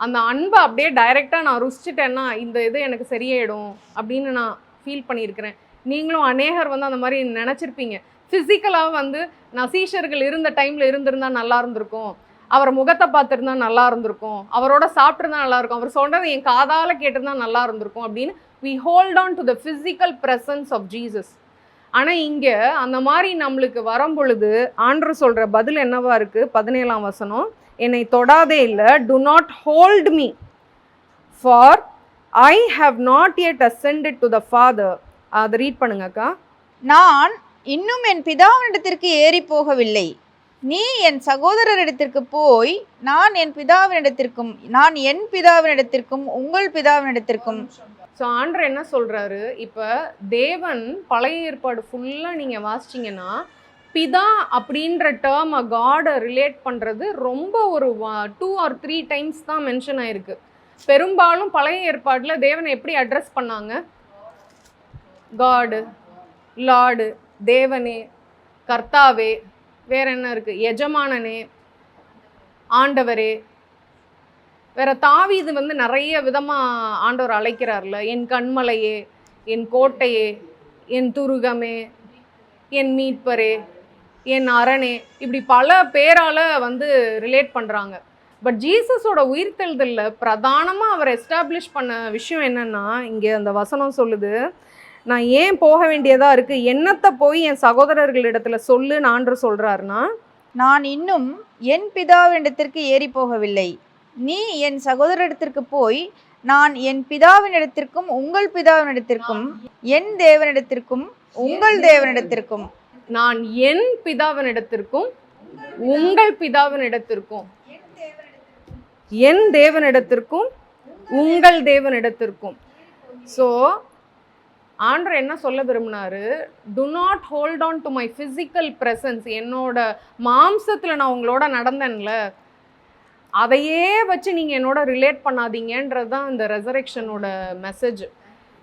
அந்த அன்பை அப்படியே டைரெக்டாக நான் ருசிச்சிட்டேன்னா இந்த இது எனக்கு சரியாயிடும் அப்படின்னு நான் ஃபீல் பண்ணியிருக்கிறேன். நீங்களும் அநேகர் வந்து அந்த மாதிரி நினச்சிருப்பீங்க. ஃபிசிக்கலாக வந்து நான் சீஷர்கள் இருந்த டைமில் இருந்திருந்தால் நல்லா இருந்திருக்கும், அவரை முகத்தை பார்த்துருந்தா நல்லா இருந்திருக்கும், அவரோட சாப்பிட்ருந்தா நல்லாயிருக்கும், அவர் சொன்னதை என் காதால் கேட்டிருந்தா நல்லா இருந்திருக்கும் அப்படின்னு we hold on to the physical presence of Jesus. ஆனால் இங்கே அந்த மாதிரி நம்மளுக்கு வரும் பொழுது ஆண்டவர் சொல்கிற பதில் என்னவா இருக்குது, 17ஆம் வசனம், என்னை தொடாதே இல்லை, do not hold me for I have not yet ascended to the Father. அதை ரீட் பண்ணுங்கக்கா. நான் இன்னும் என் பிதாவினிடத்திற்கு ஏறி போகவில்லை. நீ என் சகோதரரிடத்திற்கு போய் நான் என் பிதாவினிடத்திற்கும் உங்கள் பிதாவினிடத்திற்கும். ஸோ ஆண்டவர் என்ன சொல்றாரு, இப்போ தேவன் பழைய ஏற்பாடு ஃபுல்லாக நீங்கள் வாசிச்சிங்கன்னா பிதா அப்படின்ற டேர்மை காடை ரிலேட் பண்ணுறது ரொம்ப ஒரு 2 or 3 டைம்ஸ் தான் மென்ஷன் ஆயிருக்கு. பெரும்பாலும் பழைய ஏற்பாடில் தேவனை எப்படி அட்ரஸ் பண்ணாங்க? காடு, லார்டு, தேவனே, கர்த்தாவே, வேற என்ன இருக்கு, எஜமானனே, ஆண்டவரே. வேற தாவீது வந்து நிறைய விதமாக ஆண்டவர் அழைக்கிறார்ல, என் கண்மலையே, என் கோட்டையே, என் துருகமே, என் மீட்பரே, என் அரணே, இப்படி பல பேரால் வந்து ரிலேட் பண்ணுறாங்க. பட் ஜீசஸோட உயிர்த்தெழுதலில் பிரதானமாக அவர் எஸ்டாப்ளிஷ் பண்ண விஷயம் என்னன்னா, இங்கே அந்த வசனம் சொல்லுது, நான் ஏன் போக வேண்டியதாக இருக்குது, என்னத்தை போய் என் சகோதரர்களிடத்துல சொல்லுன்னு ஆண்டவர் சொல்கிறாருன்னா, நான் இன்னும் என் பிதாவினிடத்திற்கு ஏறி போகவில்லை. நீ என் சகோதரரிடத்திற்கு போய் நான் என் பிதாவினிடத்திற்கும் உங்கள் பிதாவினிடத்திற்கும் என் தேவனிடத்திற்கும் உங்கள் தேவனிடத்திற்கும். நான் என் பிதாவினிடத்திற்கும் உங்கள் பிதாவினிடத்திற்கும் என் தேவனிடத்திற்கும் உங்கள் தேவனிடத்திற்கும். ஸோ ஆண்டவர் என்ன சொல்ல விரும்பினாரு, do not hold on to my physical presence. என்னோட மாம்சத்தில் நான் உங்களோட நடந்தேன்ல, அதையே வச்சு நீங்கள் என்னோட ரிலேட் பண்ணாதீங்கன்றது தான் இந்த ரெசரெக்ஷனோட மெசேஜ்.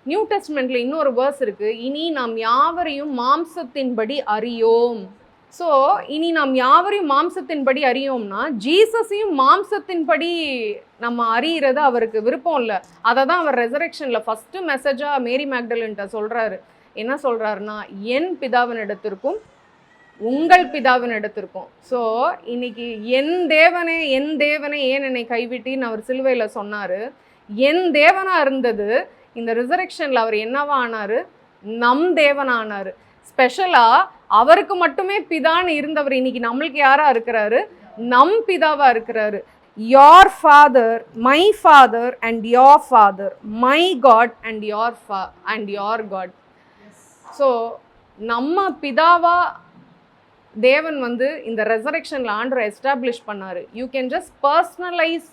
நியூ டெஸ்ட்மெண்ட்டில் இன்னொரு வேர்ஸ் இருக்குது, இனி நாம் யாவரையும் மாம்சத்தின்படி அறியோம். ஸோ இனி நாம் யாவரையும் மாம்சத்தின்படி அறியோம்னா ஜீசஸையும் மாம்சத்தின்படி நம்ம அறியறது அவருக்கு விருப்பம் இல்லை. அதை தான் அவர் ரெசரெக்ஷனில் ஃபஸ்ட்டு மெசேஜாக மேரி மேக்டலின்ட்ட சொல்கிறாரு. என்ன சொல்கிறாருன்னா, என் பிதாவினிடத்திற்கும் உங்கள் பிதாவினிடத்திற்கும். ஸோ இன்னைக்கு என் தேவனே ஏன் என்னை கைவிட்டின்னு அவர் சிலுவையில் சொன்னார். என் தேவனாக இருந்தது இந்த ரிசரெக்ஷனில் அவர் என்னவா ஆனார், நம் தேவனானார். ஸ்பெஷலாக அவருக்கு மட்டுமே பிதான்னு இருந்தவர் இன்னைக்கு நம்மளுக்கு யாராக இருக்கிறாரு, நம் பிதாவாக இருக்கிறாரு. Your father, my father and your father, my God and your God. So நம்ம பிதாவா தேவன் வந்து இந்த ரெசரெக்ஷனில் ஆண்டரை எஸ்டாப்ளிஷ் பண்ணார். You can just personalise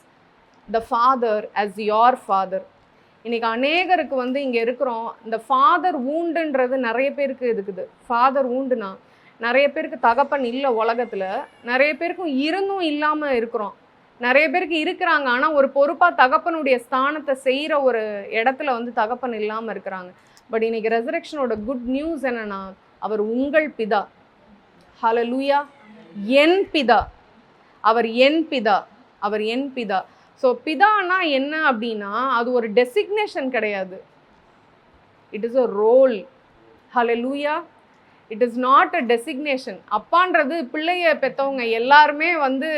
the father as your father. இன்றைக்கி அநேகருக்கு வந்து இங்கே இருக்கிறோம், இந்த ஃபாதர் வூண்டுன்றது நிறைய பேருக்கு இருக்குது. ஃபாதர் வூண்டுனா நிறைய பேருக்கு தகப்பன் இல்லை உலகத்தில், நிறைய பேருக்கும் இருந்தும் இல்லாமல் இருக்கிறோம். நிறைய பேருக்கு இருக்கிறாங்க, ஆனால் ஒரு பொறுப்பாக தகப்பனுடைய ஸ்தானத்தை செய்கிற ஒரு இடத்துல வந்து தகப்பன் இல்லாமல் இருக்கிறாங்க. பட் இன்னைக்கு ரெசரெக்ஷனோட குட் நியூஸ் என்னன்னா, அவர் உங்கள் பிதா. ஹல்லேலூயா. என் பிதா, அவர் என் பிதா, அவர் என் பிதா. ஸோ பிதானா என்ன அப்படின்னா, அது ஒரு டெசிக்னேஷன் கிடையாது, it is a role. Hallelujah. It is not a designation. அப்பான்றது பிள்ளைய பெற்றவங்க எல்லாருமே வந்து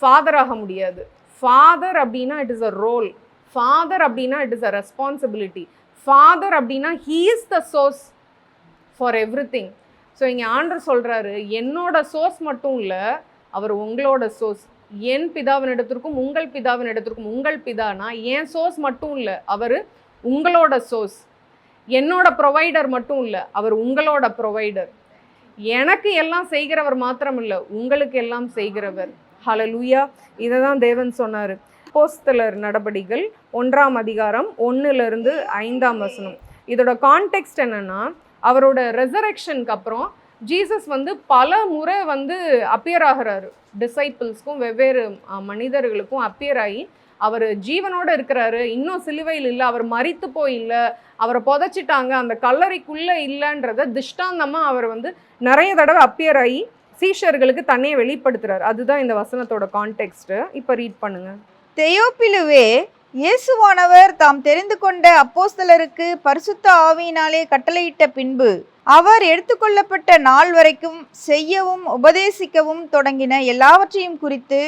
ஃபாதர் ஆக முடியாது. ஃபாதர் அப்படின்னா it is a role. Father அப்படின்னா it is a responsibility. Father அப்படின்னா he is the source for everything. So இங்கே ஆண்டவர் சொல்கிறாரு, என்னோட சோர்ஸ் மட்டும் இல்லை, அவர் உங்களோட சோர்ஸ். என் பிதாவினிடத்திற்கும் உங்கள் பிதாவினிடத்திற்கும். உங்கள் பிதானா என் சோர்ஸ் மட்டும் இல்லை, அவர் உங்களோட சோர்ஸ். என்னோட ப்ரொவைடர் மட்டும் இல்லை, அவர் உங்களோட ப்ரொவைடர். எனக்கு எல்லாம் செய்கிறவர் மாத்திரம் இல்லை, உங்களுக்கு எல்லாம் செய்கிறவர். ஹல்லேலூயா. இதை தான் தேவன் சொன்னார். அப்போஸ்தலர் நடபடிகள் 1ஆம் அதிகாரம் 1-5 வசனம். இதோட கான்டெக்ஸ்ட் என்னன்னா, அவரோட ரெசரெக்ஷனுக்கு அப்புறம் ஜீசஸ் வந்து பல முறை வந்து அப்பியர் ஆகிறாரு டிசைப்பிள்ஸ்க்கும் வெவ்வேறு மனிதர்களுக்கும் அப்பியர் ஆகி அவர் ஜீவனோடு இருக்கிறாரு, இன்னும் சிலுவையில் இல்லை, அவர் மரித்து போய் இல்லை, அவரை புதைச்சிட்டாங்க, அந்த கல்லறைக்குள்ளே இல்லைன்றத திஷ்டாந்தமாக அவர் வந்து நிறைய தடவை அப்பியர் ஆகி சீஷர்களுக்கு தன்னையே வெளிப்படுத்துறாரு. அதுதான் இந்த வசனத்தோட கான்டெக்ஸ்ட். இப்போ ரீட் பண்ணுங்க. தெயோப்பிலுவே, இயேசுவானவர் தாம் தெரிந்து கொண்ட அப்போஸ்தலருக்கு பரிசுத்த ஆவியினாலே கட்டளையிட்ட பின்பு அவர் எடுத்துக்கொள்ளப்பட்ட நாள் வரைக்கும் செய்யவும் உபதேசிக்கவும் தொடங்கின எல்லாவற்றையும் குறித்து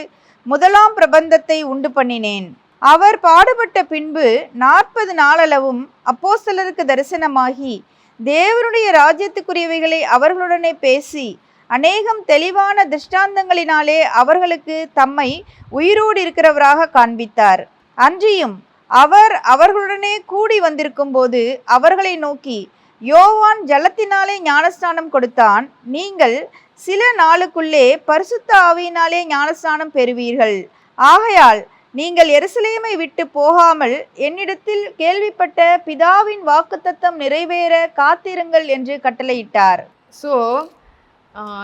முதலாம் பிரபந்தத்தை உண்டு பண்ணினேன். அவர் பாடுபட்ட பின்பு 40 நாளளவும் அப்போஸ்தலருக்கு தரிசனமாகி தேவனுடைய ராஜ்யத்துக்குரியவைகளை அவர்களுடனே பேசி அநேகம் தெளிவான திருஷ்டாந்தங்களினாலே அவர்களுக்கு தம்மை உயிரோடு இருக்கிறவராக காண்பித்தார். அன்றியும் அவர் அவர்களுடனே கூடி வந்திருக்கும் போது அவர்களை நோக்கி, யோவான் ஜலத்தினாலே ஞானஸ்நானம் கொடுத்தான், நீங்கள் சில நாளுக்குள்ளே பரிசுத்த ஆவியினாலே ஞானஸ்நானம் பெறுவீர்கள். ஆகையால் நீங்கள் எருசலேமை விட்டு போகாமல் என்னிடத்தில் கேள்விப்பட்ட பிதாவின் வாக்குத்தத்தம் நிறைவேற காத்திருங்கள் என்று கட்டளையிட்டார். ஸோ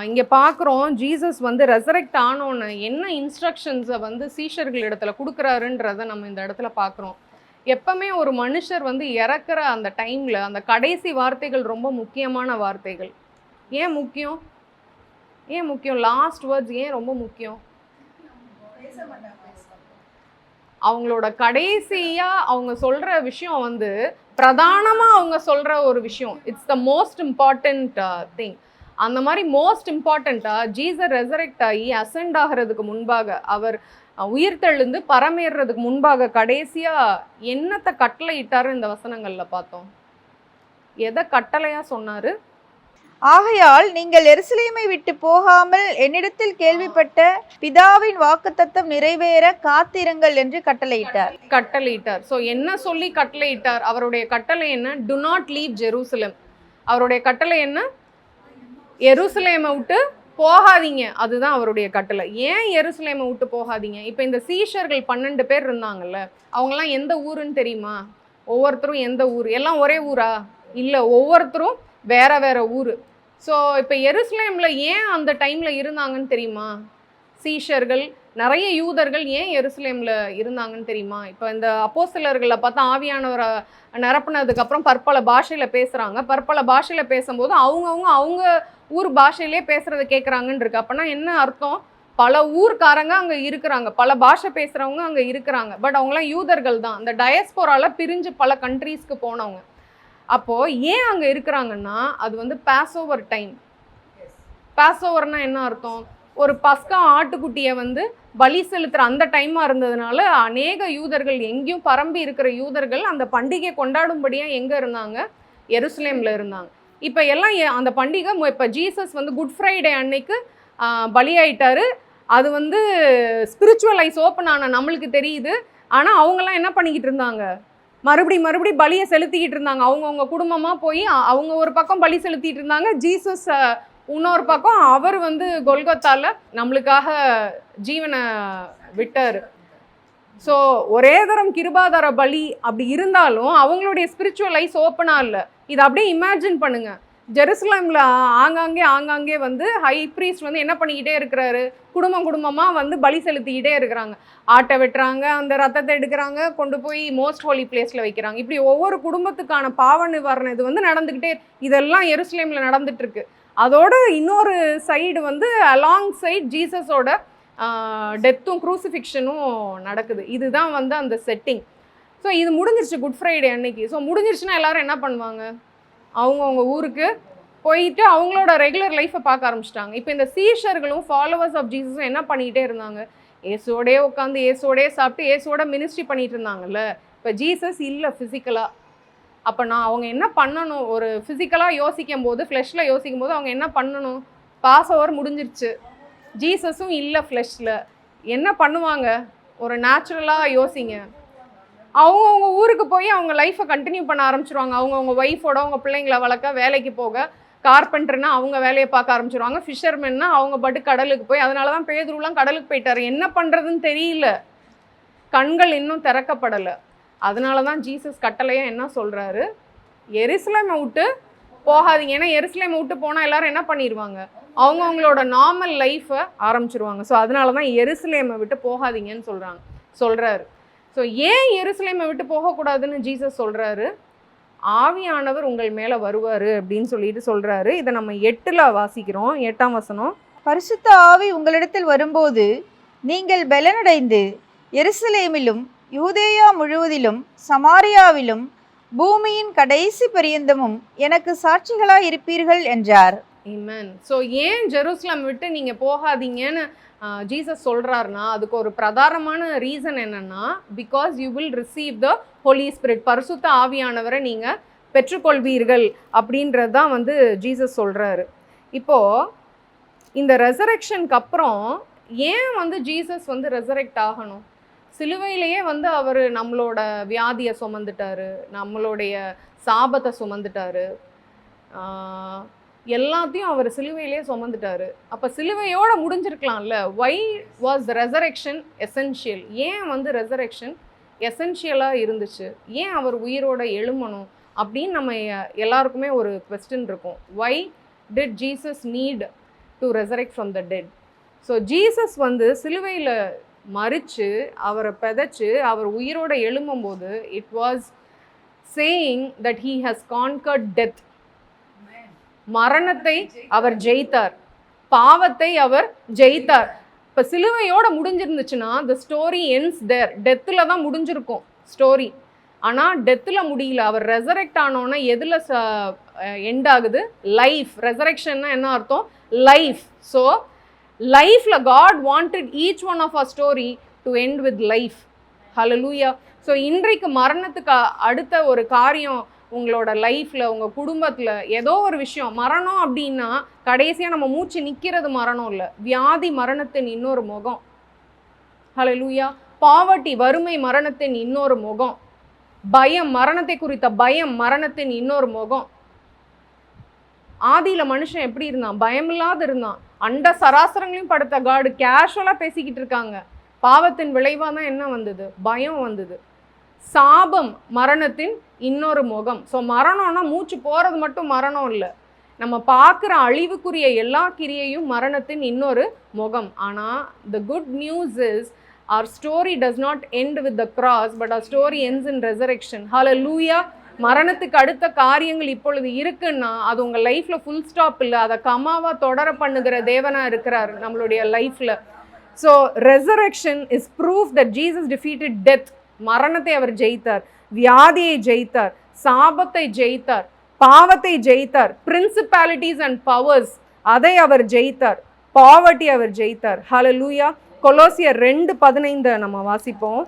இங்கே பார்க்குறோம், ஜீசஸ் வந்து ரெசரெக்ட் ஆனோன்னு என்ன இன்ஸ்ட்ரக்ஷன்ஸை வந்து சீஷர்கள் இடத்துல கொடுக்குறாருன்றதை நம்ம இந்த இடத்துல பார்க்குறோம். எப்பவுமே ஒரு மனுஷர் வந்து இறக்குற அந்த டைமில் அந்த கடைசி வார்த்தைகள் ரொம்ப முக்கியமான வார்த்தைகள். ஏன் முக்கியம்? ஏன் முக்கியம்? லாஸ்ட் வேர்ட்ஸ் ஏன் ரொம்ப முக்கியம்? அவங்களோட கடைசியாக அவங்க சொல்கிற விஷயம் வந்து பிரதானமாக அவங்க சொல்கிற ஒரு விஷயம். It's the most important thing. அந்த மாதிரி மோஸ்ட் இம்பார்ட்டண்ட்டாக ஜீசஸ் ரெசரெக்ட் ஆகி அசெண்ட் ஆகிறதுக்கு முன்பாக, அவர் உயிர்த்தெழுந்து பரமேறதுக்கு முன்பாக கடைசியாக என்னத்தை கட்டளை இட்டாரு இந்த வசனங்களில் பார்த்தோம். எதை கட்டளையாக சொன்னார்? ஆகையால் நீங்கள் எருசலேமை விட்டு போகாமல் என்னிடத்தில் கேள்விப்பட்ட பிதாவின் வாக்குத்தத்தம் நிறைவேற காத்திருங்கள் என்று கட்டளையிட்டார். ஸோ என்ன சொல்லி கட்டளையிட்டார்? அவருடைய கட்டளை என்ன? To not leave Jerusalem. அவருடைய கட்டளை என்ன? எருசலேமை விட்டு போகாதீங்க. அதுதான் அவருடைய கட்டளை. ஏன் எருசலேமை விட்டு போகாதீங்க? இப்போ இந்த சீஷர்கள் 12 பேர் இருந்தாங்கல்ல, அவங்கெல்லாம் எந்த ஊருன்னு தெரியுமா? ஒவ்வொருத்தரும் எந்த ஊர்? எல்லாம் ஒரே ஊரா? இல்லை, ஒவ்வொருத்தரும் வேற வேற ஊர். ஸோ இப்போ எருசலேமில் ஏன் அந்த டைமில் இருந்தாங்கன்னு தெரியுமா? சீஷர்கள், நிறைய யூதர்கள் ஏன் எருசலேமில் இருந்தாங்கன்னு தெரியுமா? இப்போ இந்த அப்போஸ்தலர்களை பார்த்தா ஆவியானவரை நிரப்புனதுக்கப்புறம் பற்பல பாஷையில் பேசுகிறாங்க. பற்பல பாஷையில் பேசும்போது அவங்க ஊர் பாஷையிலே பேசுகிறத கேட்குறாங்கன்னு இருக்கு. அப்போனா என்ன அர்த்தம்? பல ஊர்க்காரங்க அங்கே இருக்கிறாங்க, பல பாஷை பேசுகிறவங்க அங்கே இருக்கிறாங்க. பட் அவங்களாம் யூதர்கள் தான், அந்த டயஸ்போரால பிரிஞ்சு பல கண்ட்ரீஸ்க்கு போனவங்க. அப்போது ஏன் அங்கே இருக்கிறாங்கன்னா, அது வந்து பாஸ் ஓவர் டைம். பாஸ் ஓவர்னா என்ன அர்த்தம்? ஒரு பஸ்கா ஆட்டுக்குட்டியை வந்து பலி செலுத்துகிற அந்த டைமாக இருந்ததுனால அநேக யூதர்கள், எங்கேயும் பரம்பி இருக்கிற யூதர்கள் அந்த பண்டிகை கொண்டாடும்படியாக எங்கே இருந்தாங்க? எருசலேமில் இருந்தாங்க. இப்போ எல்லாம் அந்த பண்டிகை, இப்போ ஜீசஸ் வந்து குட் ஃப்ரைடே அன்னைக்கு பலியாயிட்டாரு. அது வந்து ஸ்பிரிச்சுவலைஸ் ஓப்பன் ஆன நம்மளுக்கு தெரியுது. ஆனால் அவங்கெல்லாம் என்ன பண்ணிக்கிட்டு இருந்தாங்க? மறுபடி பலியை செலுத்திக்கிட்டு இருந்தாங்க. அவங்கவுங்க குடும்பமாக போய் அவங்க ஒரு பக்கம் பலி செலுத்திட்டு இருந்தாங்க. ஜீசஸ் இன்னொரு பக்கம் அவர் வந்து கொல்கத்தால நம்மளுக்காக ஜீவனை விட்டார். ஸோ ஒரே தரம் கிருபாதார பலி அப்படி இருந்தாலும் அவங்களுடைய ஸ்பிரிச்சுவல் லைஃப் ஓப்பனாக இல்லை. இதை அப்படியே இமேஜின் பண்ணுங்க. ஜெருசலேமில் ஆங்காங்கே வந்து ஹை ப்ரீஸ்ட் வந்து என்ன பண்ணிக்கிட்டே இருக்கிறாரு? குடும்பமாக வந்து பலி செலுத்திக்கிட்டே இருக்கிறாங்க. ஆட்டை வெட்டுறாங்க, அந்த ரத்தத்தை எடுக்கிறாங்க, கொண்டு போய் மோஸ்ட் ஹோலி பிளேஸில் வைக்கிறாங்க. இப்படி ஒவ்வொரு குடும்பத்துக்கான பாவ நிவாரணம் இது வந்து நடந்துக்கிட்டே, இதெல்லாம் எருசலேமில் நடந்துட்டுருக்கு. அதோட இன்னொரு சைடு வந்து அலாங் சைட் ஜீசஸோட டெத்தும் க்ரூசிஃபிக்ஷனும் நடக்குது. இதுதான் வந்து அந்த செட்டிங். ஸோ இது முடிஞ்சிருச்சு குட் ஃப்ரைடே அன்னைக்கு. ஸோ முடிஞ்சிருச்சுன்னா எல்லாரும் என்ன பண்ணுவாங்க? அவங்கவுங்க ஊருக்கு போயிட்டு அவங்களோட ரெகுலர் லைஃப்பை பார்க்க ஆரம்பிச்சிட்டாங்க. இப்போ இந்த சீஷர்களும் ஃபாலோவர்ஸ் ஆஃப் ஜீசஸும் என்ன பண்ணிகிட்டே இருந்தாங்க? ஏசுவோடே உட்காந்து, ஏசுவோடே சாப்பிட்டு, ஏசுவோட மினிஸ்ட்ரி பண்ணிட்டு இருந்தாங்கல்ல. இப்போ ஜீசஸ் இல்லை ஃபிசிக்கலாக. அப்போ அவங்க என்ன பண்ணணும்? ஒரு ஃபிசிக்கலாக யோசிக்கும் போது, ஃப்ளெஷில் யோசிக்கும் போது அவங்க என்ன பண்ணணும்? பாஸ் ஓவர் முடிஞ்சிருச்சு, ஜீசஸும் இல்லை ஃப்ளெஷில். என்ன பண்ணுவாங்க? ஒரு நேச்சுரலாக யோசிங்க. அவங்கவுங்க ஊருக்கு போய் அவங்க லைஃப்பை கண்டினியூ பண்ண ஆரம்பிச்சிருவாங்க. அவங்கவுங்க ஒய்ஃபோட அவங்க பிள்ளைங்களை வளர்க்க, வேலைக்கு போக. கார்பெண்டர்னா அவங்க வேலையை பார்க்க ஆரம்பிச்சிருவாங்க. ஃபிஷர்மென்னா அவங்க பாட்டு கடலுக்கு போய். அதனால தான் பேதுருலாம் கடலுக்கு போயிட்டாரு. என்ன பண்ணுறதுன்னு தெரியல, கண்கள் இன்னும் திறக்கப்படலை. அதனால தான் ஜீசஸ் கட்டளையாக என்ன சொல்கிறாரு? எருசலேமை விட்டு போகாதீங்க. ஏன்னா எருசலேமை விட்டு போனால் எல்லாரும் என்ன பண்ணிடுவாங்க? அவங்கவுங்களோட நார்மல் லைஃப்பை ஆரம்பிச்சிருவாங்க. ஸோ அதனால தான் எருசலேமை விட்டு போகாதீங்கன்னு சொல்கிறாரு. ஸோ ஏன் எருசலேமை விட்டு போகக்கூடாதுன்னு ஜீசஸ் சொல்கிறாரு? ஆவியானவர் உங்கள் மேலே வருவார் அப்படின்னு சொல்லிட்டு சொல்கிறாரு. இதை நம்ம 8ல் வாசிக்கிறோம். 8ஆம் வசனம். பரிசுத்த ஆவி உங்களிடத்தில் வரும்போது நீங்கள் பெலனடைந்து எருசலேமிலும் யூதேயா முழுவதிலும் சமாரியாவிலும் பூமியின் கடைசி பரியந்தமும் எனக்கு சாட்சிகளாக இருப்பீர்கள் என்றார். ஆமென். ஸோ ஏன் ஜெருசலேம் விட்டு நீங்கள் போகாதீங்கன்னு ஜீசஸ் சொல்கிறாருன்னா, அதுக்கு ஒரு பிரதானமான ரீசன் என்னென்னா, because you will receive the Holy Spirit. பரிசுத்த ஆவியானவரை நீங்கள் பெற்றுக்கொள்வீர்கள் அப்படின்றது தான் வந்து ஜீசஸ் சொல்கிறாரு. இப்போது இந்த ரெசரெக்ஷனுக்கு அப்புறம் ஏன் வந்து ஜீசஸ் வந்து ரெசரெக்ட் ஆகணும்? சிலுவையிலேயே வந்து அவர் நம்மளோட வியாதியை சுமந்துட்டாரு, நம்மளுடைய சாபத்தை சுமந்துட்டாரு. எல்லாத்தையும் அவர் சிலுவையிலே சுமந்துட்டாரு. அப்போ சிலுவையோட முடிஞ்சிருக்கலாம்ல. Why was resurrection essential? ஏன் வந்து ரெசரெக்ஷன் எசென்ஷியலாக இருந்துச்சு? ஏன் அவர் உயிரோட எழுமணும் அப்படின்னு நம்ம எல்லாருக்குமே ஒரு கொஸ்டின் இருக்கும். Why did Jesus need to resurrect from the dead? So Jesus வந்து சிலுவையில் மறித்து அவரை பெதைச்சு அவர் உயிரோட எழும்பும்போது it was saying that he has conquered death. மரணத்தை அவர் ஜெயித்தார், பாவத்தை அவர் ஜெயித்தார். இப்போ சிலுவையோட முடிஞ்சிருந்துச்சுன்னா த ஸ்டோரி எண்ட்ஸ் தேர். டெத்தில் தான் முடிஞ்சிருக்கும் ஸ்டோரி. ஆனால் டெத்தில் முடியல. அவர் ரெசரெக்ட் ஆனோன்னா எதில் எண்ட் ஆகுது? லைஃப். ரெசரெக்ஷன்னா என்ன அர்த்தம்? லைஃப். ஸோ லைஃப்பில் God wanted each one of our story to end with life. Hallelujah. So இன்றைக்கு மரணத்துக்கு அடுத்த ஒரு காரியம் உங்களோட லைஃப்பில், உங்கள் குடும்பத்தில் ஏதோ ஒரு விஷயம் மரணம் அப்படின்னா கடைசியாக நம்ம மூச்சு நிற்கிறது மரணம் இல்லை. வியாதி மரணத்தின் இன்னொரு முகம். ஹல்லேலூயா. பாவர்ட்டி, வறுமை மரணத்தின் இன்னொரு முகம். பயம், மரணத்தை குறித்த பயம் மரணத்தின் இன்னொரு முகம். ஆதியில் மனுஷன் எப்படி இருந்தான்? பயமில்லாத இருந்தான். அண்ட சராசரங்களையும் படுத்த காடு கேஷுவலாக பேசிக்கிட்டு இருக்காங்க. பாவத்தின் விளைவாக தான் என்ன வந்தது? பயம் வந்தது. சாபம் மரணத்தின் இன்னொரு முகம். ஸோ மரணம்னா மூச்சு போகிறது மட்டும் மரணம் இல்லை. நம்ம பார்க்குற அழிவுக்குரிய எல்லா கிரியையும் மரணத்தின் இன்னொரு முகம். ஆனால் the good news is our story does not end with the cross, but our story ends in resurrection. Hallelujah. மரணத்துக்கு அடுத்த காரியங்கள் இப்பொழுது இருக்குன்னா அது உங்கள் லைஃப்பில் ஃபுல் ஸ்டாப் இல்லை, அதை கமாவாக தொடர பண்ணுகிற தேவனாக இருக்கிறார் நம்மளுடைய லைஃப்பில். So resurrection is proof that Jesus defeated death. மரணத்தை அவர் ஜெயித்தார், வியாதியை ஜெயித்தார், சாபத்தை ஜெயித்தார், பாவத்தை ஜெயித்தார், பிரின்சிபாலிட்டிஸ் அண்ட் பவர்ஸ் அதை அவர் ஜெயித்தார், பாவர்ட்டி அவர் ஜெயித்தார். ஹல்லேலூயா. கொலோசியர் 2:15 நம்ம வாசிப்போம்.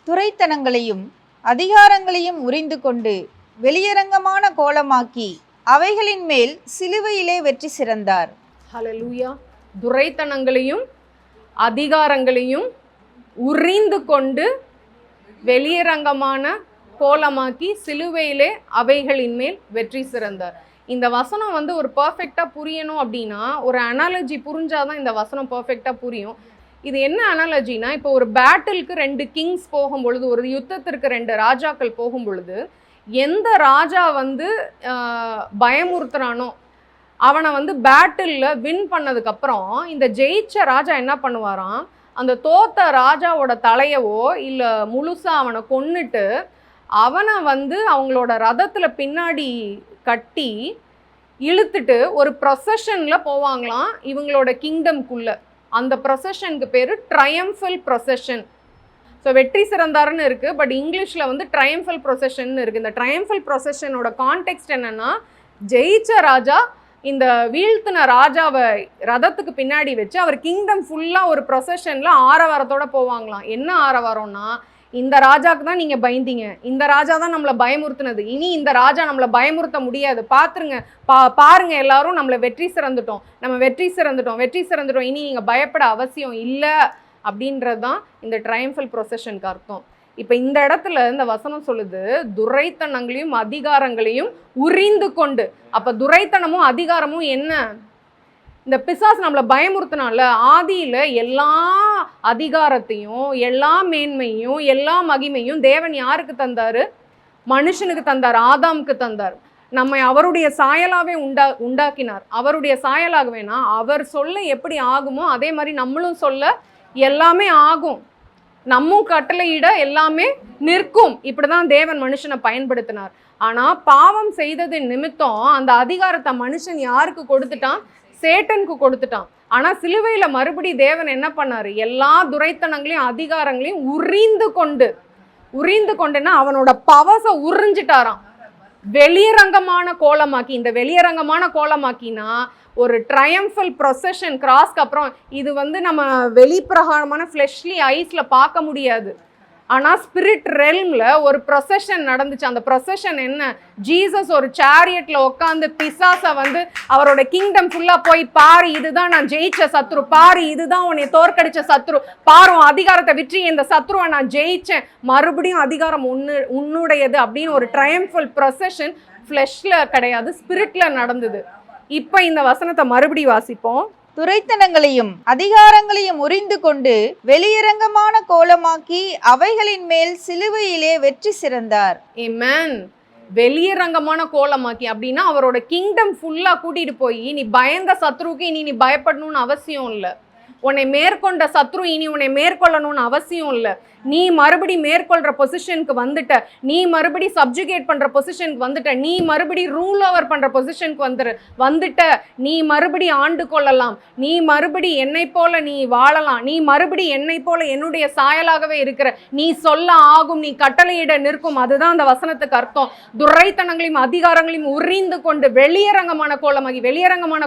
துரைத்தனங்களையும் அதிகாரங்களையும் உரிந்து கொண்டு வெளியரங்கமான கோலமாக்கி அவைகளின் மேல் சிலுவையிலே வெற்றி சிறந்தார். ஹல்லேலூயா. துரைத்தனங்களையும் அதிகாரங்களையும் உரிந்து கொண்டு வெளியரங்கமான கோலமாக்கி சிலுவையிலே அவைகளின் மேல் வெற்றி சிறந்தார். இந்த வசனம் வந்து ஒரு பர்ஃபெக்டாக புரியணும் அப்படின்னா ஒரு அனாலஜி புரிஞ்சாதான் இந்த வசனம் பர்ஃபெக்டாக புரியும். இது என்ன அனாலஜினா, இப்போ ஒரு பேட்டிலுக்கு 2 கிங்ஸ் போகும் பொழுது, ஒரு யுத்தத்திற்கு 2 ராஜாக்கள் போகும் பொழுது, எந்த ராஜா வந்து பயமுறுத்துறானோ அவனை வந்து பேட்டிலில் வின் பண்ணதுக்கப்புறம் இந்த ஜெயிச்ச ராஜா என்ன பண்ணுவாராம், அந்த தோத்த ராஜாவோட தலையவோ இல்லை முழுசாக அவனை கொன்னுட்டு அவனை வந்து அவங்களோட ரதத்தில் பின்னாடி கட்டி இழுத்துட்டு ஒரு ப்ரொசஷனில் போவாங்களாம் இவங்களோட கிங்டம்குள்ளே. அந்த ப்ரொசஷனுக்கு பேர் ட்ரையம்ஃபல் ப்ரொசஷன். ஸோ வெற்றி சிறந்தாருன்னு இருக்குது, பட் இங்கிலீஷில் வந்து ட்ரையம்ஃபல் ப்ரொசஷன் இருக்குது. இந்த ட்ரையம்ஃபல் ப்ரொசஷனோட கான்டெக்ஸ்ட் என்னென்னா, ஜெயிச்ச ராஜா இந்த வீழ்த்தின ராஜாவை ரதத்துக்கு பின்னாடி வச்சு அவர் கிங்டம் ஃபுல்லாக ஒரு ப்ரொசஷனில் ஆரவாரத்தோடு போவாங்களாம். என்ன ஆரவாரம்னா, இந்த ராஜாவுக்கு தான் நீங்கள் பயந்தீங்க, இந்த ராஜா தான் நம்மளை பயமுறுத்தினது, இனி இந்த ராஜா நம்மளை பயமுறுத்த முடியாது, பார்த்துருங்க, பாருங்க எல்லாரும் நம்மளை வெற்றி சிறந்துட்டோம், நம்ம வெற்றி சிறந்துட்டோம், இனி நீங்கள் பயப்பட அவசியம் இல்லை அப்படின்றது தான் இந்த ட்ரையம்ஃபல் ப்ரொசஷனுக்கு அர்த்தம். இப்போ இந்த இடத்துல இந்த வசனம் சொல்லுது, துரைத்தனங்களையும் அதிகாரங்களையும் உரிந்து கொண்டு. அப்போ துரைத்தனமும் அதிகாரமும் என்ன? இந்த பிசாசு நம்மளை பயமுறுத்தினால ஆதியில் எல்லா அதிகாரத்தையும் எல்லா மேன்மையும் எல்லா மகிமையும் தேவன் யாருக்கு தந்தார்? மனுஷனுக்கு தந்தார், ஆதாமுக்கு தந்தார். நம்மை அவருடைய சாயலாகவே உண்டாக்கினார். அவருடைய சாயலாகவேனா அவர் சொல்ல எப்படி ஆகுமோ அதே மாதிரி நம்மளும் சொல்ல எல்லாமே ஆகும், நம்மும் கட்டளையிட எல்லாமே நிற்கும். இப்படிதான் தேவன் மனுஷனை பயன்படுத்தினார். ஆனால் பாவம் செய்ததின் நிமித்தம் அந்த அதிகாரத்தை மனுஷன் யாருக்கு கொடுத்துட்டான்? சேட்டனுக்கு கொடுத்துட்டான். ஆனால் சிலுவையில் மறுபடி தேவன் என்ன பண்ணார்? எல்லா துரைத்தனங்களையும் அதிகாரங்களையும் உரிந்து கொண்டுன்னா அவனோட பவசை உறிஞ்சிட்டாராம், வெளியரங்கமான கோலமாக்கி. இந்த வெளியரங்கமான கோலமாக்கினா ஒரு ட்ரையம்ஃபல் ப்ரொசஷன் கிராஸ்க்கு அப்புறம் இது வந்து நம்ம வெளிப்பிரகாரமான ஃப்ளெஷ்லி ஐஸில் பார்க்க முடியாது. ஆனால் ஸ்பிரிட் ரெல்மில் ஒரு ப்ரொசஷன் நடந்துச்சு. அந்த ப்ரொசஷன் என்ன? ஜீசஸ் ஒரு சேரியட்டில் உட்காந்து பிசாசை வந்து அவரோட கிங்டம் ஃபுல்லாக போய், பாரு இதுதான் நான் ஜெயிச்ச சத்ரு, பாரு இதுதான் உன்னை தோற்கடிச்ச சத்ரு, பாரு அதிகாரத்தை விற்றி இந்த சத்ருவை நான் ஜெயிச்சேன், மறுபடியும் அதிகாரம் உன்னுடையது அப்படின்னு ஒரு ட்ரையம்ஃபல் ப்ரொசஷன் ஃப்ளெஷ்ல கிடையாது, ஸ்பிரிட்ல நடந்தது. இப்போ இந்த வசனத்தை மறுபடி வாசிப்போம். துரைத்தனங்களையும் அதிகாரங்களையும் உரிந்து கொண்டு வெளியரங்கமான கோலமாக்கி அவைகளின் மேல் சிலுவையிலே வெற்றி சிறந்தார். ஆமென். வெளியரங்கமான கோலமாக்கி அப்படின்னா அவரோட கிங்டம் ஃபுல்லா கூட்டிட்டு போய் நீ பயந்த சத்ருவுக்கு இனி நீ பயப்படணும்னு அவசியம் இல்லை. உன்னை மேற்கொண்ட சத்ரு இனி உன்னை மேற்கொள்ளணும்னு அவசியம் இல்லை. நீ மறுபடி மேற்கொள்ற பொசிஷனுக்கு வந்துட்ட, நீ மறுபடி சப்ஜுகேட் பண்ற பொசிஷனுக்கு வந்துட்ட, நீ மறுபடி ரூல் ஓவர் பண்ற பொசிஷனுக்கு வந்துட்ட, நீ மறுபடி ஆண்டு கொள்ளலாம், நீ மறுபடி என்னை போல நீ வாழலாம், நீ மறுபடி என்னை போல என்னுடைய சாயலாகவே இருக்கிற, நீ சொல்ல ஆகும், நீ கட்டளையிட நிற்கும். அதுதான் அந்த வசனத்துக்கு அர்த்தம். துரைத்தனங்களையும் அதிகாரங்களையும் உரிந்து கொண்டு வெளியரங்கமான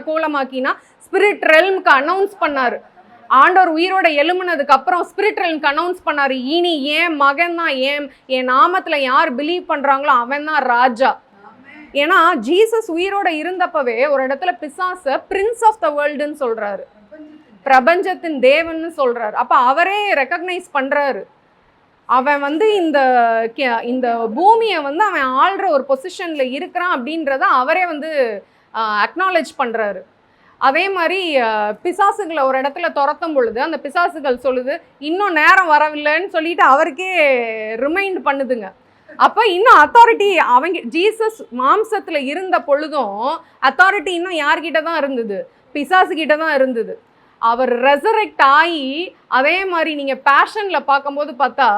கோலமாக்கினா ஸ்பிரிட் ரெல்முக்கு அனௌன்ஸ் பண்ணாரு. ஆண்டவர் உயிரோட எழுமுனதுக்கு அப்புறம் ஸ்பிரிட் ரெல்முக்கு அனௌன்ஸ் பண்ணாரு, இனி என் மகன் தான், என் நாமத்துல யார் பிலீவ் பண்றாங்களோ அவன் தான் ராஜா. ஏன்னா ஜீசஸ் உயிரோட இருந்தப்பவே ஒரு இடத்துல பிசாச பிரின்ஸ் ஆஃப் த வேர்ல்டுன்னு சொல்றாரு, பிரபஞ்சத்தின் தேவன்னு சொல்றாரு. அப்ப அவரே ரெக்கக்னைஸ் பண்றாரு, அவன் இந்த பூமியை அவன் ஆள்ற ஒரு பொசிஷன்ல இருக்கிறான் அப்படின்றத அவரே அக்னாலேஜ் பண்றாரு. அதே மாதிரி பிசாசுகளை ஒரு இடத்துல துரத்தும் பொழுது அந்த பிசாசுகள் சொல்லுது இன்னும் நேரம் வரவில்லைன்னு சொல்லிட்டு அவருக்கே ரிமைண்ட் பண்ணுதுங்க. அப்போ இன்னும் அத்தாரிட்டி ஜீசஸ் மாம்சத்தில் இருந்த பொழுதும் அத்தாரிட்டி இன்னும் யார்கிட்ட தான் இருந்தது? பிசாசு கிட்ட தான் இருந்தது. அவர் ரெசரெக்ட் ஆகி அதே மாதிரி நீங்கள் பேஷனில் பார்க்கும்போது பார்த்தா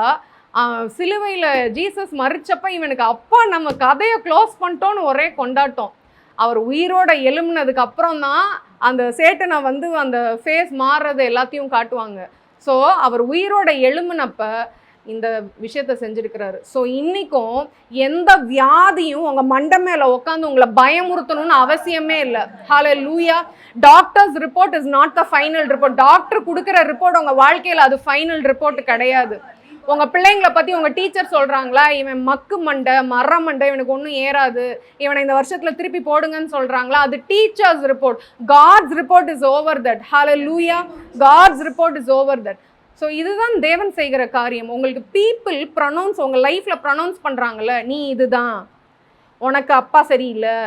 சிலுவையில் ஜீசஸ் மறிச்சப்ப இவனுக்கு அப்பா நம்ம கதையை க்ளோஸ் பண்ணிட்டோன்னு ஒரே கொண்டாட்டம். அவர் உயிரோட எழும்புனதுக்கு அப்புறம் தான் அந்த சேட்டனை அந்த ஃபேஸ் மாறுறது எல்லாத்தையும் காட்டுவாங்க. ஸோ அவர் உயிரோட எழும்புனப்ப இந்த விஷயத்த செஞ்சுருக்கிறாரு. ஸோ இன்றைக்கும் எந்த வியாதியும் உங்கள் மண்டை மேலே உட்காந்து உங்களை பயமுறுத்தணும்னு அவசியமே இல்லை. Hallelujah. Doctor's report is not the final report. Doctor கொடுக்குற ரிப்போர்ட் உங்கள் வாழ்க்கையில் அது ஃபைனல் ரிப்போர்ட் கிடையாது. உங்கள் பிள்ளைங்களை பற்றி உங்கள் டீச்சர் சொல்கிறாங்களா, இவன் மக்கு மண்டை மர மண்டை, இவனுக்கு ஒன்றும் ஏறாது, இவனை இந்த வருஷத்தில் திருப்பி போடுங்கன்னு சொல்கிறாங்களா, அது teachers report. God's report is over that. Hallelujah. God's report is over that. So இதுதான் தேவன் செய்கிற காரியம். உங்களுக்கு பீப்புள் ப்ரொனவுன்ஸ் உங்கள் லைஃப்பில் ப்ரொனவுன்ஸ் பண்ணுறாங்கல்ல, நீ இதுதான், உனக்கு அப்பா சரியில்லை,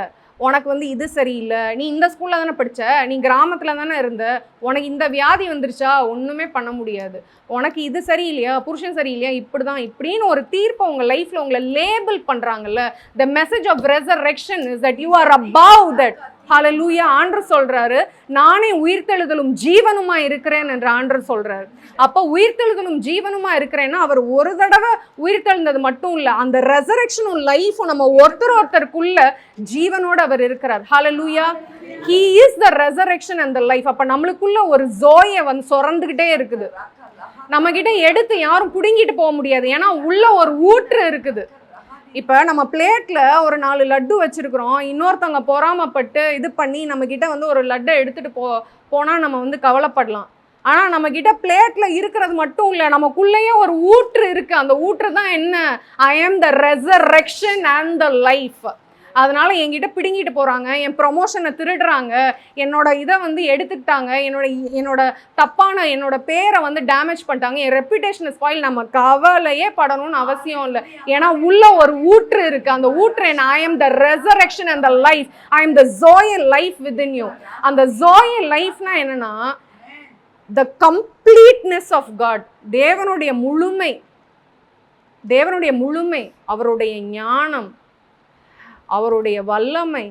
உனக்கு இது சரியில்லை, நீ இந்த ஸ்கூலில் தானே படித்த, நீ கிராமத்தில் தானே இருந்த, உனக்கு இந்த வியாதி வந்துருச்சா, ஒன்றுமே பண்ண முடியாது, உனக்கு இது சரியில்லையா, புருஷன் சரியில்லையா, இப்படி தான் இப்படின்னு ஒரு தீர்ப்பை உங்கள் லைஃப்பில் உங்களை லேபிள் பண்ணுறாங்கல்ல. The message of resurrection is that you are above that. Hallelujah. ஆண்டவர் சொல்றாரு, நானே உயிர்த்தெழுதலும் ஜீவனுமா இருக்கிறேன் என்று ஆண்டவர் சொல்றாரு. அப்போ உயிர்த்தெழுதலும் ஜீவனுமா இருக்கிறேன்னா அவர் ஒரு தடவை உயிர்த்தெழுந்தது மட்டும் இல்லை, அந்த ரெசரெக்ஷனும் லைஃபும் நம்ம ஒருத்தருக்குள்ள ஜீவனோட அவர் இருக்கிறார். ஹல்லேலூயா. He is the resurrection and the life. அப்ப நம்மளுக்குள்ள ஒரு ஜோயை சுரந்துகிட்டே இருக்குது. நம்ம கிட்ட எடுத்து யாரும் புடுங்கிட்டு போக முடியாது, ஏன்னா உள்ள ஒரு ஊற்று இருக்குது. இப்போ நம்ம பிளேட்டில் ஒரு 4 லட்டு வச்சுருக்குறோம், இன்னொருத்தவங்க பொறாமப்பட்டு இது பண்ணி நம்மக்கிட்ட ஒரு லட்டை எடுத்துகிட்டு போனால் நம்ம கவலைப்படலாம். ஆனால் நம்மக்கிட்ட பிளேட்டில் இருக்கிறது மட்டும் இல்லை, நமக்குள்ளேயே ஒரு ஊற்று இருக்குது. அந்த ஊற்று தான் என்ன? ஐ am the resurrection and the life. அதனால் என்கிட்ட பிடுங்கிட்டு போகிறாங்க, என் ப்ரொமோஷனை திருடுறாங்க, என்னோட இதை எடுத்துக்கிட்டாங்க, என்னோட தப்பான என்னோட பேரை டேமேஜ் பண்ணிட்டாங்க, என் ரெப்யூட்டேஷனை ஸ்பாயில். நம்ம கவலையே படணும்னு அவசியம் இல்லை, ஏன்னா உள்ள ஒரு ஊற்று இருக்குது. அந்த ஊற்று என்ன? ஐ am the resurrection and the life. I am the zoe life within you. அந்த ஜோயே லைஃப்னா என்னன்னா த கம்ப்ளீட்னஸ் ஆஃப் காட். தேவனுடைய முழுமை, அவருடைய ஞானம், அவருடைய வல்லமை,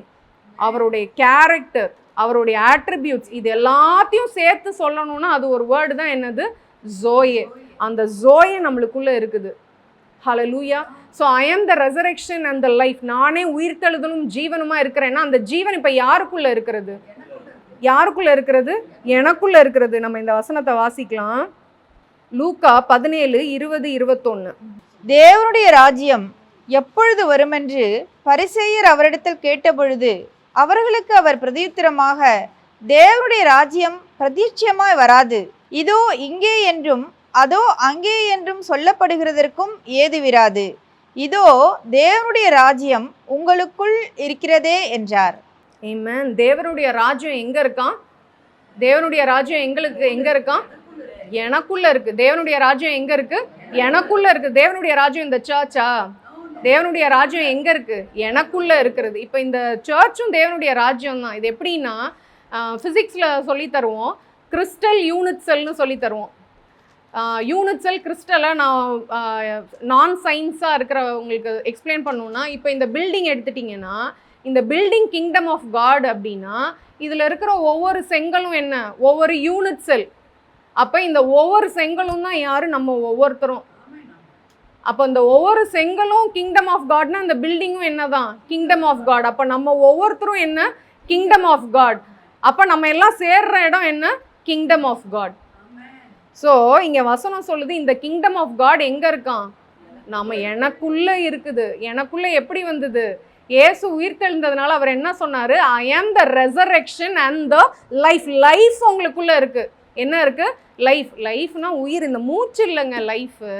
அவருடைய கேரக்டர், அவருடைய ஆட்ரிபியூட்ஸ், இது எல்லாத்தையும் சேர்த்து சொல்லணும்னா அது ஒரு வேர்டு தான், என்னது? ஜோயே. அந்த ஜோயே நம்மளுக்குள்ள இருக்குது. ஹல்லேலூயா. So I am the resurrection and the life. நானே உயிர்த்தெழுதலும் ஜீவனுமா இருக்கிறேன்னா அந்த ஜீவன் இப்போ யாருக்குள்ள இருக்கிறது? எனக்குள்ள இருக்கிறது. நம்ம இந்த வசனத்தை வாசிக்கலாம். லூக்கா 17:20-21. தேவனுடைய ராஜ்யம் எப்பொழுது வருமென்று பரிசேயர் அவரிடத்தில் கேட்டபொழுது அவர்களுக்கு அவர் பிரதியுத்தரமாக, தேவனுடைய ராஜ்யம் பிரதிட்சமாய் வராது, இதோ இங்கே என்றும் அதோ அங்கே என்றும் சொல்லப்படுகிறதற்கும் ஏதுவிராது, இதோ தேவனுடைய ராஜ்யம் உங்களுக்குள் இருக்கிறதே என்றார். ஆமென். தேவனுடைய ராஜ்யம் எங்க இருக்கான்? தேவனுடைய ராஜ்யம் எங்க இருக்கான்? எனக்குள்ள இருக்கு. தேவனுடைய ராஜ்யம் எங்க இருக்கு? எனக்குள்ள இருக்கு. தேவனுடைய ராஜ்யம் இந்த சர்ச்சா? தேவனுடைய ராஜ்யம் எங்கே இருக்குது? எனக்குள்ளே இருக்கிறது. இப்போ இந்த சர்ச்சும் தேவனுடைய ராஜ்யம் தான். இது எப்படின்னா ஃபிசிக்ஸில் சொல்லி தருவோம், கிறிஸ்டல் யூனிட் செல்னு சொல்லி தருவோம். யூனிட் செல் கிறிஸ்டலை நான் சயின்ஸாக இருக்கிறவங்களுக்கு எக்ஸ்பிளைன் பண்ணணுன்னா, இப்போ இந்த பில்டிங் எடுத்துட்டிங்கன்னா, இந்த பில்டிங் கிங்டம் ஆஃப் காட் அப்படின்னா இதில் இருக்கிற ஒவ்வொரு செங்கலும் என்ன? ஒவ்வொரு யூனிட் செல். அப்போ இந்த ஒவ்வொரு செங்கலும் தான் யார்? நம்ம ஒவ்வொருத்தரும். அப்போ இந்த ஒவ்வொரு செங்கலும் கிங்டம் ஆஃப் காட்னா இந்த பில்டிங்கும் என்ன தான்? Kingdom of God. அப்போ நம்ம ஒவ்வொருத்தரும் என்ன? Kingdom of God. அப்போ நம்ம எல்லாம் சேர்ற இடம் என்ன? Kingdom of God. ஸோ இங்கே வசனம் சொல்லுது, இந்த கிங்டம் ஆஃப் காட் எங்கே இருக்கான்? நம்ம எனக்குள்ளே இருக்குது. எனக்குள்ளே எப்படி வந்தது? இயேசு உயிர்த்தெழுந்ததுனால அவர் என்ன சொன்னார்? I am the resurrection and the life. Life உங்களுக்குள்ளே இருக்குது. என்ன இருக்குது? லைஃப். லைஃப்னா உயிர், இந்த மூச்சு இல்லைங்க life.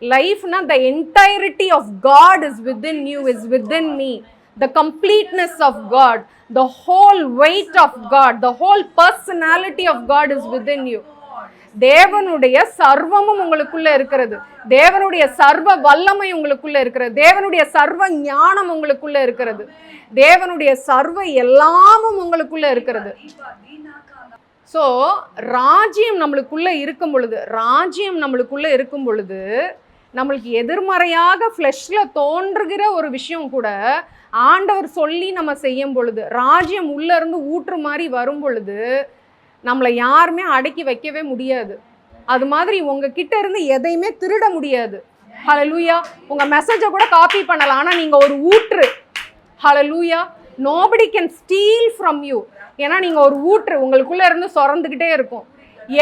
லைஃப்னா the entirety of God is within you, is within me. The completeness of God, the whole weight of God, the whole personality of God is within you. தேவனுடைய சர்வமும் உங்களுக்குள்ள இருக்கிறது. தேவனுடைய சர்வ வல்லமை உங்களுக்குள்ள இருக்கிறது. தேவனுடைய சர்வ ஞானம் உங்களுக்குள்ள இருக்கிறது. தேவனுடைய சர்வ எல்லாமும் உங்களுக்குள்ள இருக்கிறது. ஸோ ராஜ்யம் நம்மளுக்குள்ள இருக்கும் பொழுது நம்மளுக்கு எதிர்மறையாக ஃப்ளெஷ்ல தோன்றுகிற ஒரு விஷயம் கூட ஆண்டவர் சொல்லி நம்ம செய்யும் பொழுது, ராஜ்யம் உள்ள இருந்து ஊற்று மாதிரி வரும் பொழுது நம்மளை யாருமே அடக்கி வைக்கவே முடியாது. அது மாதிரி உங்ககிட்ட இருந்து எதையுமே திருட முடியாது. ஹல்லேலூயா. உங்க மெசேஜை கூட காப்பி பண்ணலாம், ஆனால் நீங்க ஒரு ஊற்று. ஹல்லேலூயா. nobody can steal from you. ஏன்னா நீங்க ஒரு ஊற்று, உங்களுக்குள்ள இருந்து சொரந்துக்கிட்டே இருக்கும்.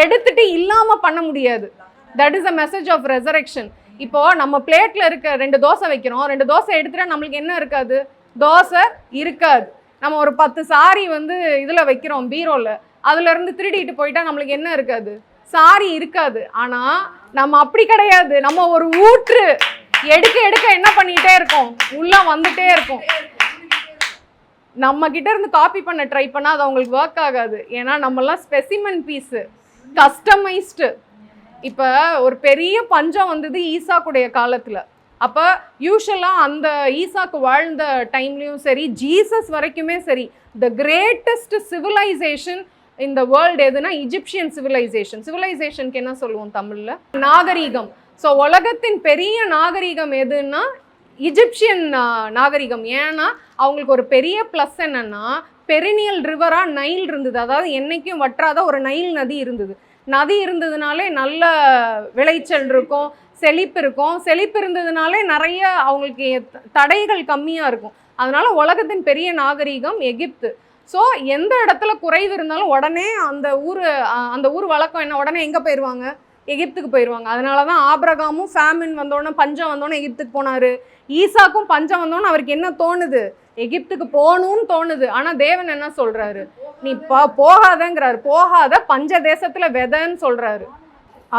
எடுத்துட்டு இல்லாம பண்ண முடியாது. That is a message of resurrection. இப்போ நம்ம பிளேட்ல இருக்க 2 தோசை வைக்கிறோம், 2 தோசை எடுத்துட்டா நம்மளுக்கு என்ன இருக்காது? தோசை இருக்காது. நம்ம ஒரு 10 சாரி இதுல வைக்கிறோம் பீரோல, அதுல இருந்து திருடிட்டு போயிட்டா நம்மளுக்கு என்ன இருக்காது? சாரி இருக்காது. ஆனா நம்ம அப்படி கிடையாது. நம்ம ஒரு ஊற்று, எடுக்க எடுக்க என்ன பண்ணிட்டே இருக்கோம்? உள்ள வந்துட்டே இருக்கும். நம்ம கிட்ட இருந்து காப்பி பண்ண ட்ரை பண்ணா அது அவங்களுக்கு ஒர்க் ஆகாது. ஏன்னா நம்மலாம் ஸ்பெசிமன் பீஸு, கஸ்டமைஸ்டு. இப்போ ஒரு பெரிய பஞ்சம் வந்தது ஈசாக்குடைய காலத்தில். அப்போ யூஷுவலாக அந்த ஈசாக்கு வாழ்ந்த டைம்லேயும் சரி, ஜீசஸ் வரைக்குமே சரி, த கிரேட்டஸ்ட் சிவிலைசேஷன் இந்த வேர்ல்டு எதுனா இஜிப்சியன் சிவிலைசேஷன். சிவிலைசேஷனுக்கு என்ன சொல்லுவோம் தமிழில்? நாகரீகம். ஸோ உலகத்தின் பெரிய நாகரீகம் எதுன்னா இஜிப்சியன் நாகரிகம். ஏன்னா அவங்களுக்கு ஒரு பெரிய ப்ளஸ் என்னன்னா, பெரினியல் ரிவராக நைல் இருந்தது. அதாவது என்னைக்கும் வற்றாத ஒரு நைல் நதி இருந்தது. நதி இருந்ததுனாலே நல்ல விளைச்சல் இருக்கும், செழிப்பு இருக்கும். செழிப்பு இருந்ததுனாலே நிறைய அவங்களுக்கு தடைகள் கம்மியாக இருக்கும். அதனால உலகத்தின் பெரிய நாகரிகம் எகிப்து. ஸோ எந்த இடத்துல குறைவு இருந்தாலும் உடனே அந்த ஊர் வழக்கம் என்ன? உடனே எங்கே போயிடுவாங்க? எகிப்துக்கு போயிடுவாங்க. அதனால தான் ஆபிரகாமும் ஃபேமின் வந்தோடனே, பஞ்சம் வந்தோடனே எகிப்துக்கு போனார். ஈசாக்கும் பஞ்சம் வந்தோடனே அவருக்கு என்ன தோணுது? எகிப்துக்கு போகணும்னு தோணுது. ஆனால் தேவன் என்ன சொல்கிறாரு? நீ போகாதங்கிறாரு. போகாத, பஞ்ச தேசத்தில் விதைன்னு சொல்கிறாரு.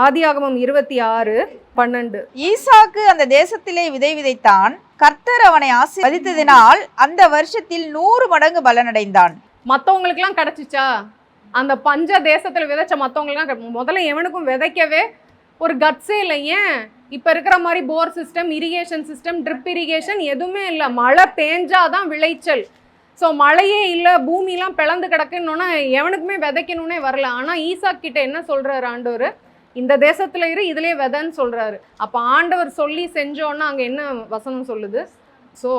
ஆதியாகமம் 26:12. ஈசாக்கு அந்த தேசத்திலே விதை விதைத்தான். கர்த்தர் அவனை ஆசீர்வதித்ததினால் அந்த வருஷத்தில் 100 மடங்கு பலனடைந்தான். மற்றவங்களுக்குலாம் கிடச்சிச்சா? அந்த பஞ்ச தேசத்தில் விதைச்ச மற்றவங்களுக்குலாம் முதல்ல எவனுக்கும் விதைக்கவே ஒரு கட்ஸே இல்லை. ஏன்? இப்போ இருக்கிற மாதிரி bore system, irrigation system, drip irrigation எதுவுமே இல்லை. மழை பேஞ்சாதான் விளைச்சல். ஸோ மழையே இல்லை, பூமிலாம் பிளந்து கிடக்குன்னொன்னா எவனுக்குமே விதைக்கணுன்னே வரல. ஆனால் ஈசாக் கிட்ட என்ன சொல்கிறாரு ஆண்டவர்? இந்த தேசத்தில் இதுலேயே விதைன்னு சொல்கிறாரு. அப்போ ஆண்டவர் சொல்லி செஞ்சோன்னா அங்கே என்ன வசனம் சொல்லுது? ஸோ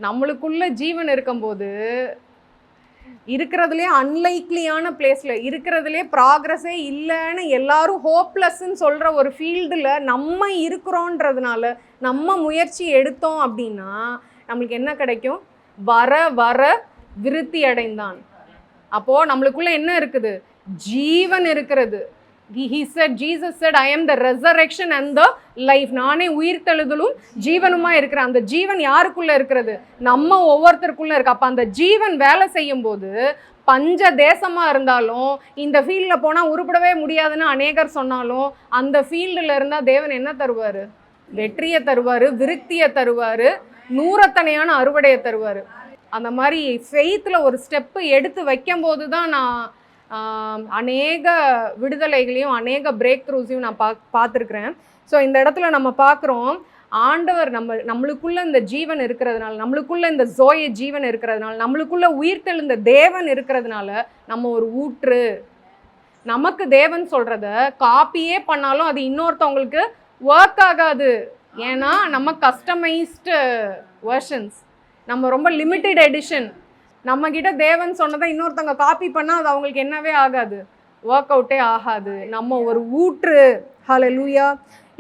நம்மளுக்குள்ள ஜீவன் இருக்கும்போது இருக்கிறதுலே அன்லைக்லியான பிளேஸில், இருக்கிறதுலே ப்ராக்ரஸே இல்லைன்னு எல்லாரும் ஹோப்லெஸ்ன்னு சொல்கிற ஒரு ஃபீல்டில் நம்ம இருக்கிறோன்றதுனால நம்ம முயற்சி எடுத்தோம் அப்படின்னா நம்மளுக்கு என்ன கிடைக்கும்? வர வர விருத்தி அடைந்தான். அப்போது நம்மளுக்குள்ள என்ன இருக்குது? ஜீவன் இருக்கிறது. Jesus said, I am the resurrection and the life. நானே உயிர்த்தெழுதலும் ஜீவனுமா இருக்கிறேன். அந்த ஜீவன் யாருக்குள்ள இருக்கிறது? நம்ம ஒவ்வொருத்தருக்குள்ள இருக்கு. அப்போ அந்த ஜீவன் வேலை செய்யும் போது பஞ்ச தேசமா இருந்தாலும், இந்த ஃபீல்டில் போனால் உருப்படவே முடியாதுன்னு அநேகர் சொன்னாலும், அந்த ஃபீல்டில் இருந்தால் தேவன் என்ன தருவார்? வெற்றியை தருவார், விருத்தியை தருவார், நூறத்தனையான அறுவடையை தருவார். அந்த மாதிரி ஃபெய்த்தில் ஒரு ஸ்டெப்பு எடுத்து வைக்கும் போது தான் நான் அநேக விடுதலைகளையும் அநேக பிரேக் த்ரூஸையும் நான் பார்த்துருக்குறேன். ஸோ இந்த இடத்துல நம்ம பார்க்குறோம், ஆண்டவர் நம்மளுக்குள்ள இந்த ஜீவன் இருக்கிறதுனால, நம்மளுக்குள்ள இந்த ஜோய ஜீவன் இருக்கிறதுனால, நம்மளுக்குள்ள உயிர்த்தெழுந்த தேவன் இருக்கிறதுனால நம்ம ஒரு ஊற்று. நமக்கு தேவன் சொல்றத காப்பியே பண்ணாலும் அது இன்னொருத்தவங்களுக்கு ஒர்க் ஆகாது. ஏன்னா நம்ம கஸ்டமைஸ்டு வெர்ஷன்ஸ், நம்ம ரொம்ப லிமிட்டெட் எடிஷன். நம்ம கிட்ட தேவன் சொன்னதை இன்னொருத்தவங்க காப்பி பண்ணால் அது அவங்களுக்கு என்னவே ஆகாது, ஒர்க் அவுட்டே ஆகாது. நம்ம ஒரு ஊற்று. ஹல்லேலூயா.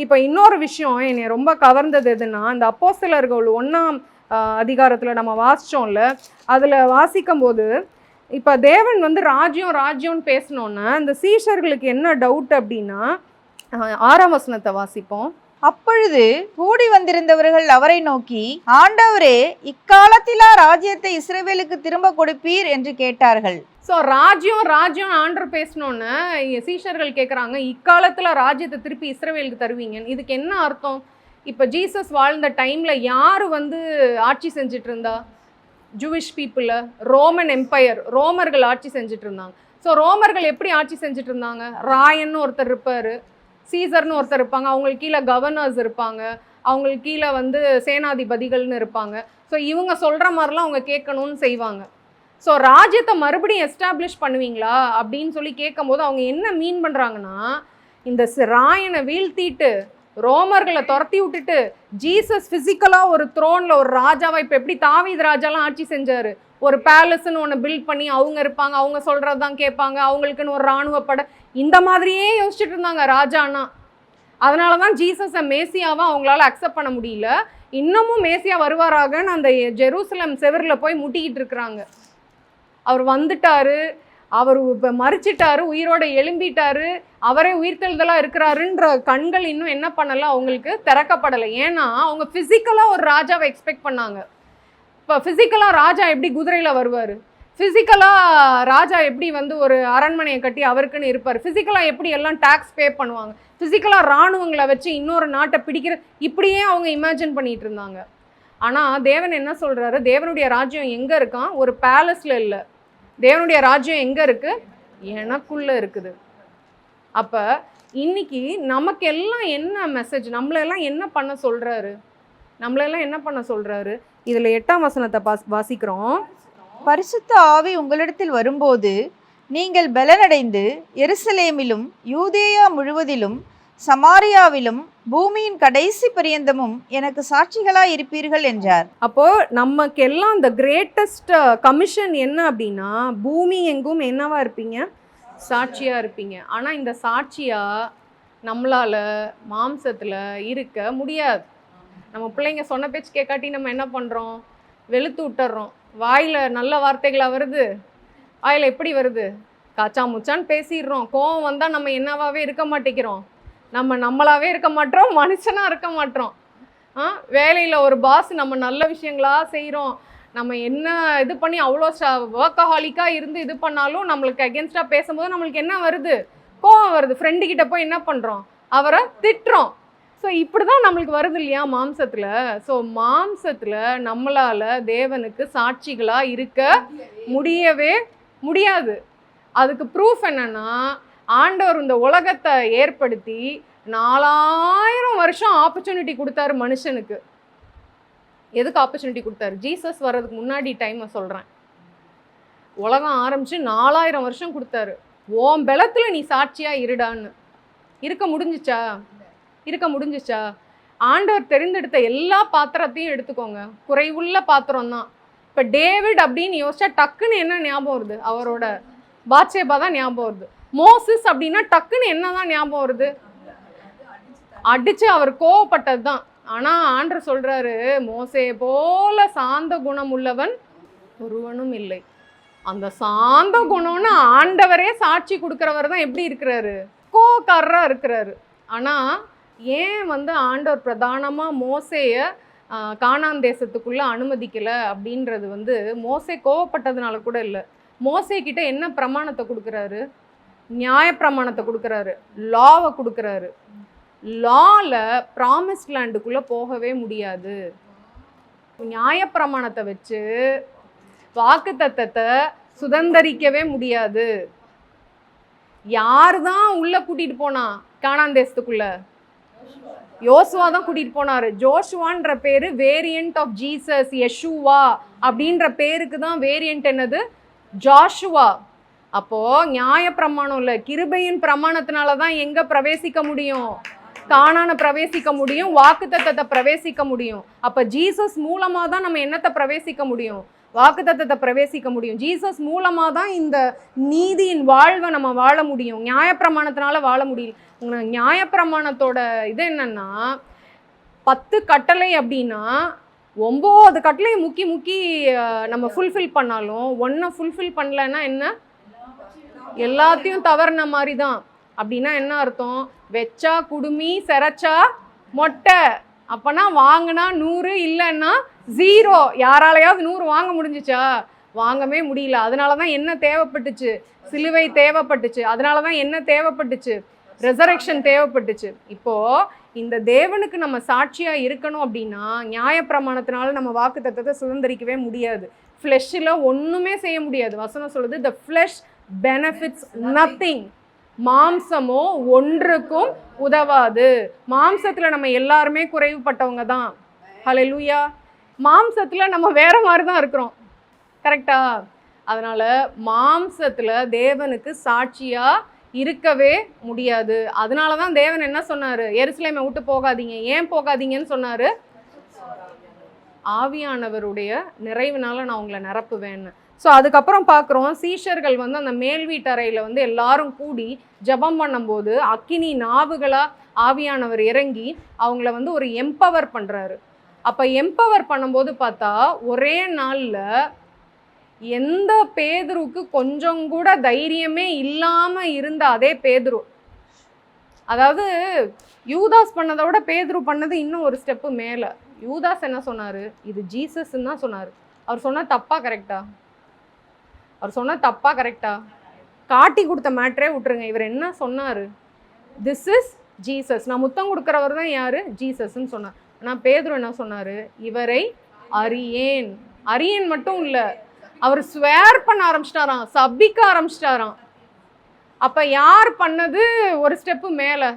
இப்போ இன்னொரு விஷயம் என்னை ரொம்ப கவர்ந்தது எதுன்னா, இந்த அப்போஸ்தலர்கள் 1ஆம் அதிகாரத்தில் நம்ம வாசித்தோம்ல, அதில் வாசிக்கும் போது இப்போ தேவன் வந்து ராஜ்யம்னு பேசினோன்னா இந்த சீஷர்களுக்கு என்ன டவுட் அப்படின்னா, 6ஆம் வசனத்தை வாசிப்போம். அப்பொழுது கூடி வந்திருந்தவர்கள் அவரை நோக்கி, ஆண்டவரே, இக்காலத்திலா ராஜ்யத்தை இஸ்ரவேலுக்கு திரும்ப கொடுப்பீர் என்று கேட்டார்கள். ஸோ ராஜ்யம் ஆண்டவர் பேசணுன்னு சீஷர்கள் கேட்குறாங்க, இக்காலத்தில் ராஜ்யத்தை திருப்பி இஸ்ரவேலுக்கு தருவீங்க. இதுக்கு என்ன அர்த்தம்? இப்போ ஜீசஸ் வாழ்ந்த டைமில் யார் வந்து ஆட்சி செஞ்சுட்டு இருந்தா? ஜூவிஷ் பீப்புளை, ரோமன் எம்பையர், ரோமர்கள் ஆட்சி செஞ்சுட்டு இருந்தாங்க. ஸோ ரோமர்கள் எப்படி ஆட்சி செஞ்சுட்டு இருந்தாங்க? ராயன்னு ஒருத்தர் இருப்பார், சீசர்னு ஒருத்தர் இருப்பாங்க, அவங்களுக்கு கீழே கவர்னர்ஸ் இருப்பாங்க, அவங்களுக்கு கீழே வந்து சேனாதிபதிகள்னு இருப்பாங்க. ஸோ இவங்க சொல்கிற மாதிரிலாம் அவங்க கேட்கணும்னு செய்வாங்க. ஸோ ராஜ்யத்தை மறுபடியும் எஸ்டாப்ளிஷ் பண்ணுவீங்களா அப்படின்னு சொல்லி கேட்கும்போது அவங்க என்ன மீன் பண்ணுறாங்கன்னா, இந்த ராயனை வீழ்த்திட்டு ரோமர்களை துரத்தி விட்டுட்டு ஜீசஸ் ஃபிசிக்கலாக ஒரு த்ரோனில் ஒரு ராஜாவை, இப்போ எப்படி தாவீது ராஜாலாம் ஆட்சி செஞ்சார், ஒரு பேலஸ்ன்னு ஒன்று பில்ட் பண்ணி அவங்க இருப்பாங்க, அவங்க சொல்கிறது தான் கேட்பாங்க, அவங்களுக்குன்னு ஒரு இராணுவ படை, இந்த மாதிரியே யோசிச்சுட்டு இருந்தாங்க ராஜானா. அதனால தான் ஜீசஸை மேசியாவை அவங்களால அக்செப்ட் பண்ண முடியல. இன்னமும் மேசியா வருவாராகன்னு அந்த ஜெருசலம் செவரில் போய் முட்டிக்கிட்டு இருக்கிறாங்க. அவர் வந்துட்டாரு, அவர் இப்போ மறிச்சிட்டாரு, உயிரோட எழும்பிட்டாரு, அவரே உயிர்த்தெழுதலாக இருக்கிறாருன்ற கண்கள் இன்னும் என்ன பண்ணலை, அவங்களுக்கு திறக்கப்படலை. ஏன்னா அவங்க ஃபிசிக்கலாக ஒரு ராஜாவை எக்ஸ்பெக்ட் பண்ணாங்க. இப்போ ஃபிசிக்கலாக ராஜா எப்படி குதிரையில் வருவார், ஃபிசிக்கலாக ராஜா எப்படி வந்து ஒரு அரண்மனையை கட்டி அவருக்குன்னு இருப்பார், ஃபிசிக்கலாக எப்படி எல்லாம் டேக்ஸ் பே பண்ணுவாங்க, ஃபிசிக்கலாக இராணுவங்களை வச்சு இன்னொரு நாட்டை பிடிக்கிற, இப்படியே அவங்க இமேஜின் பண்ணிகிட்டு இருந்தாங்க. ஆனால் தேவன் என்ன சொல்கிறாரு, தேவனுடைய ராஜ்யம் எங்கே இருக்கான்? ஒரு பேலஸில் இல்லை, தேவனுடைய ராஜ்யம் எங்கே இருக்குது? எனக்குள்ளே இருக்குது. அப்போ இன்னைக்கு நமக்கு எல்லாம் என்ன மெசேஜ், நம்மளெல்லாம் என்ன பண்ண சொல்கிறாரு? இதில் 8ஆம் வசனத்தை வாசிக்கிறோம். பரிசுத்த ஆவி உங்களிடத்தில் வரும்போது நீங்கள் பலனடைந்து எருசலேமிலும் யூதேயா முழுவதிலும் சமாரியாவிலும் பூமியின் கடைசி பரியந்தமும் எனக்கு சாட்சிகளாய் இருப்பீர்கள் என்றார். அப்போ நமக்கு எல்லாம் இந்த கிரேட்டஸ்ட் கமிஷன் என்ன அப்படின்னா, பூமி எங்கும் என்னவா இருப்பீங்க? சாட்சியா இருப்பீங்க. ஆனா இந்த சாட்சியா நம்மளால மாம்சத்துல இருக்க முடியாது. நம்ம பிள்ளைங்க சொன்ன பேச்சு கேட்காட்டி நம்ம என்ன பண்றோம்? வெளுத்து விட்டுறோம். வாயில நல்ல வார்த்தைகளா வருது, வாயில எப்படி வருது? காச்சா முச்சான்னு பேசிடுறோம். கோவம் வந்தா நம்ம என்னவாவே இருக்க மாட்டேங்கிறோம், நம்மளாவே இருக்க மாட்டோம், மனுஷனாக இருக்க மாட்டோம். வேலையில் ஒரு பாஸ் நம்ம நல்ல விஷயங்களா செய்கிறோம், நம்ம என்ன இது பண்ணி அவ்வளோ ஒர்க்கஹாலிக்காக இருந்து இது பண்ணாலும் நம்மளுக்கு அகேன்ஸ்டாக பேசும்போது நம்மளுக்கு என்ன வருது? கோவம் வருது. ஃப்ரெண்டுக்கிட்ட போய் என்ன பண்ணுறோம்? அவரை திட்டுறோம். ஸோ இப்படி தான் நம்மளுக்கு வருது இல்லையா மாம்சத்தில். ஸோ மாம்சத்தில் நம்மளால் தேவனுக்கு சாட்சிகளாக இருக்க முடியவே முடியாது. அதுக்கு ப்ரூஃப் என்னென்னா, ஆண்டவர் இந்த உலகத்தை ஏற்படுத்தி 4000 வருஷம் ஆப்பர்ச்சுனிட்டி கொடுத்தாரு மனுஷனுக்கு. எதுக்கு ஆப்பர்ச்சுனிட்டி கொடுத்தாரு? ஜீசஸ் வர்றதுக்கு முன்னாடி டைமை சொல்கிறேன். உலகம் ஆரம்பித்து 4000 வருஷம் கொடுத்தாரு. ஓம் பலத்தில் நீ சாட்சியாக இருடான்னு. இருக்க முடிஞ்சிச்சா? ஆண்டவர் தெரிந்தெடுத்த எல்லா பாத்திரத்தையும் எடுத்துக்கோங்க, குறைவுள்ள பாத்திரம் தான். இப்போ டேவிட் அப்படின்னு யோசிச்சா டக்குன்னு என்ன ஞாபகம் வருது? அவரோட பாத்ஷேபா தான் ஞாபகம் வருது. மோசஸ் அப்படின்னா டக்குன்னு என்னதான் ஞாபகம் வருது? அடிச்சு அவர் கோவப்பட்டது தான். ஆனால் ஆண்டவர் சொல்றாரு, மோசே போல சாந்த குணம் உள்ளவன் ஒருவனும் இல்லை. அந்த சாந்த குணம்னு ஆண்டவரே சாட்சி கொடுக்குறவர் தான் எப்படி இருக்கிறாரு? கோவக்காரராக இருக்கிறாரு. ஆனால் ஏன் வந்து ஆண்டவர் பிரதானமாக மோசேயை கானான் தேசத்துக்குள்ளே அனுமதிக்கலை அப்படின்றது வந்து மோசே கோவப்பட்டதுனால கூட இல்லை. மோசே கிட்ட என்ன பிரமாணத்தை கொடுக்குறாரு? நியாய பிரமாணத்தை கொடுக்குறாரு, லாவை கொடுக்குறாரு. லால ப்ராமிஸ்ட் லேண்டுக்குள்ளே போகவே முடியாது. நியாய பிரமாணத்தை வச்சு வாக்கு தத்தத்தை சுதந்தரிக்கவே முடியாது. யார் தான் உள்ளே கூட்டிகிட்டு போனா கானான் தேசத்துக்குள்ள? யோசுவா தான் கூட்டிட்டு போனாரு. ஜோஷுவான்ற பேரு வேரியன்ட் ஆஃப் ஜீசஸ். யெஷுவா அப்படின்ற பேருக்கு தான் வேரியன்ட் என்னது? ஜாஷுவா. அப்போ நியாயப்பிரமாணம் இல்ல, கிருபையின் பிரமாணத்தினால தான் எங்க பிரவேசிக்க முடியும்? கானான பிரவேசிக்க முடியும், வாக்குத்தத்தத்தை பிரவேசிக்க முடியும். அப்ப ஜீசஸ் மூலமா தான் நம்ம என்னத்தை பிரவேசிக்க முடியும்? வாக்குத்தத்தத்தை பிரவேசிக்க முடியும். ஜீசஸ் மூலமா தான் இந்த நீதியின் வாழ்வை நம்ம வாழ முடியும். நியாயப்பிரமாணத்தினால வாழ முடியல. நியாயப்பிரமாணத்தோட இது என்னன்னா 10 கட்டளை அப்படின்னா 9 கட்டளையை முக்கி நம்ம ஃபுல்ஃபில் பண்ணாலும் 1 ஃபுல்ஃபில் பண்ணலன்னா என்ன? எல்லாத்தையும் தவறுன மாதிரி தான். அப்படின்னா என்ன அர்த்தம்? வெச்சா குடுமி, செரச்சா மொட்டை. அப்பனா வாங்கினா 100, இல்லைன்னா 0. யாராலையாவது 100 வாங்க முடிஞ்சிச்சா? வாங்கவே முடியல. அதனால தான் என்ன தேவைப்பட்டுச்சு? சிலுவை தேவைப்பட்டுச்சு. அதனால தான் என்ன தேவைப்பட்டுச்சு? ரெசரெக்ஷன் தேவைப்பட்டுச்சு. இப்போ இந்த தேவனுக்கு நம்ம சாட்சியா இருக்கணும் அப்படின்னா நியாயப்பிரமாணத்தினால நம்ம வாக்குத்தத்தத்தை சுதந்திரிக்கவே முடியாது. ஃப்ளெஷ்ஷில் ஒன்றுமே செய்ய முடியாது. வசனம் சொல்லுது, த ஃப்ளெஷ் பெனிஃபிட்ஸ் நத்திங். மாம்சமோ ஒன்றுக்கும் உதவாது. மாம்சத்தில் நம்ம எல்லாருமே குறைவுபட்டவங்க தான். ஹல்லேலூயா. மாம்சத்தில் நம்ம வேற மாதிரி தான் இருக்கிறோம். கரெக்டா? அதனால மாம்சத்தில் தேவனுக்கு சாட்சியா இருக்கவே முடியாது. அதனால தான் தேவன் என்ன சொன்னாரு? எருசலேமை விட்டு போகாதீங்க. ஏன் போகாதீங்கன்னு சொன்னாரு? ஆவியானவருடைய நிறைவினால நான் உங்களை நிரப்புவேன்னு. ஸோ அதுக்கப்புறம் பார்க்குறோம், சீஷர்கள் வந்து அந்த மேல் வீட்டறையில் வந்து எல்லாரும் கூடி ஜெபம் பண்ணும்போது அக்கினி நாவுகளாக ஆவியானவர் இறங்கி அவங்கள வந்து ஒரு எம்பவர் பண்ணுறாரு. அப்போ எம்பவர் பண்ணும்போது பார்த்தா ஒரே நாளில் எந்த பேதுருக்கு கொஞ்சம் கூட தைரியமே இல்லாமல் இருந்த அதே பேதுரு, அதாவது யூதாஸ் பண்ணதை விட பேதுரு பண்ணது இன்னும் ஒரு ஸ்டெப்பு மேலே. யூதாஸ் என்ன சொன்னார்? இது ஜீசஸ்ன்னு தான் சொன்னார். அவர் சொன்னால் தப்பா கரெக்டா? அவர் சொன்னால் தப்பா கரெக்டா? காட்டி கொடுத்த மேட்ரே விட்டுருங்க. இவர் என்ன சொன்னார்? This is Jesus. நான் முத்தம் கொடுக்குறவர் தான் யார்? ஜீசஸ்ன்னு சொன்னார். ஆனால் பேதுரு என்ன சொன்னார்? இவரை அறியேன். அறியேன் மட்டும் இல்லை, அவர் ஸ்வேர் பண்ண ஆரம்பிச்சிட்டாராம், சபிக்க ஆரம்பிச்சிட்டாராம். அப்போ யார் பண்ணது ஒரு ஸ்டெப்பு மேலே?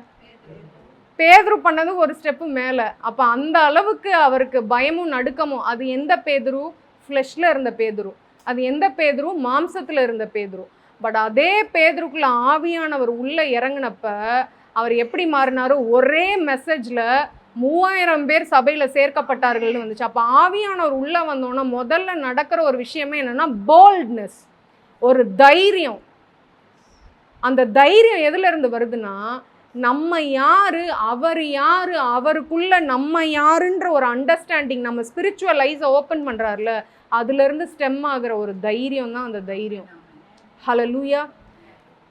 பேதுரு பண்ணது ஒரு ஸ்டெப்பு மேலே. அப்போ அந்த அளவுக்கு அவருக்கு பயமும் நடுக்கமும். அது எந்த பேதுரு? ஃப்ளெஷ்ல இருந்த பேதுரு. அது எந்த பேதுரு? மாம்சத்தில் இருந்த பேதுரு. பட் அதே பேதுருக்குள்ள ஆவியானவர் உள்ளே இறங்கினப்ப அவர் எப்படி மாறினாரு? ஒரே மெசேஜில் 3000 பேர் சபையில் சேர்க்கப்பட்டார்கள்னு வந்துச்சு. அப்போ ஆவியானவர் உள்ளே வந்தோன்னா முதல்ல நடக்கிற ஒரு விஷயமே என்னென்னா போல்ட்னஸ், ஒரு தைரியம். அந்த தைரியம் எதுலேருந்து வருதுன்னா, நம்ம யாரு, அவர் யாரு, அவருக்குள்ள நம்ம யாருன்ற ஒரு அண்டர்ஸ்டாண்டிங், நம்ம ஸ்பிரிச்சுவல் ஐஸை ஓப்பன் பண்ணுறாருல, அதுலேருந்து ஸ்டெம் ஆகிற ஒரு தைரியம் தான் அந்த தைரியம். ஹல்லேலூயா.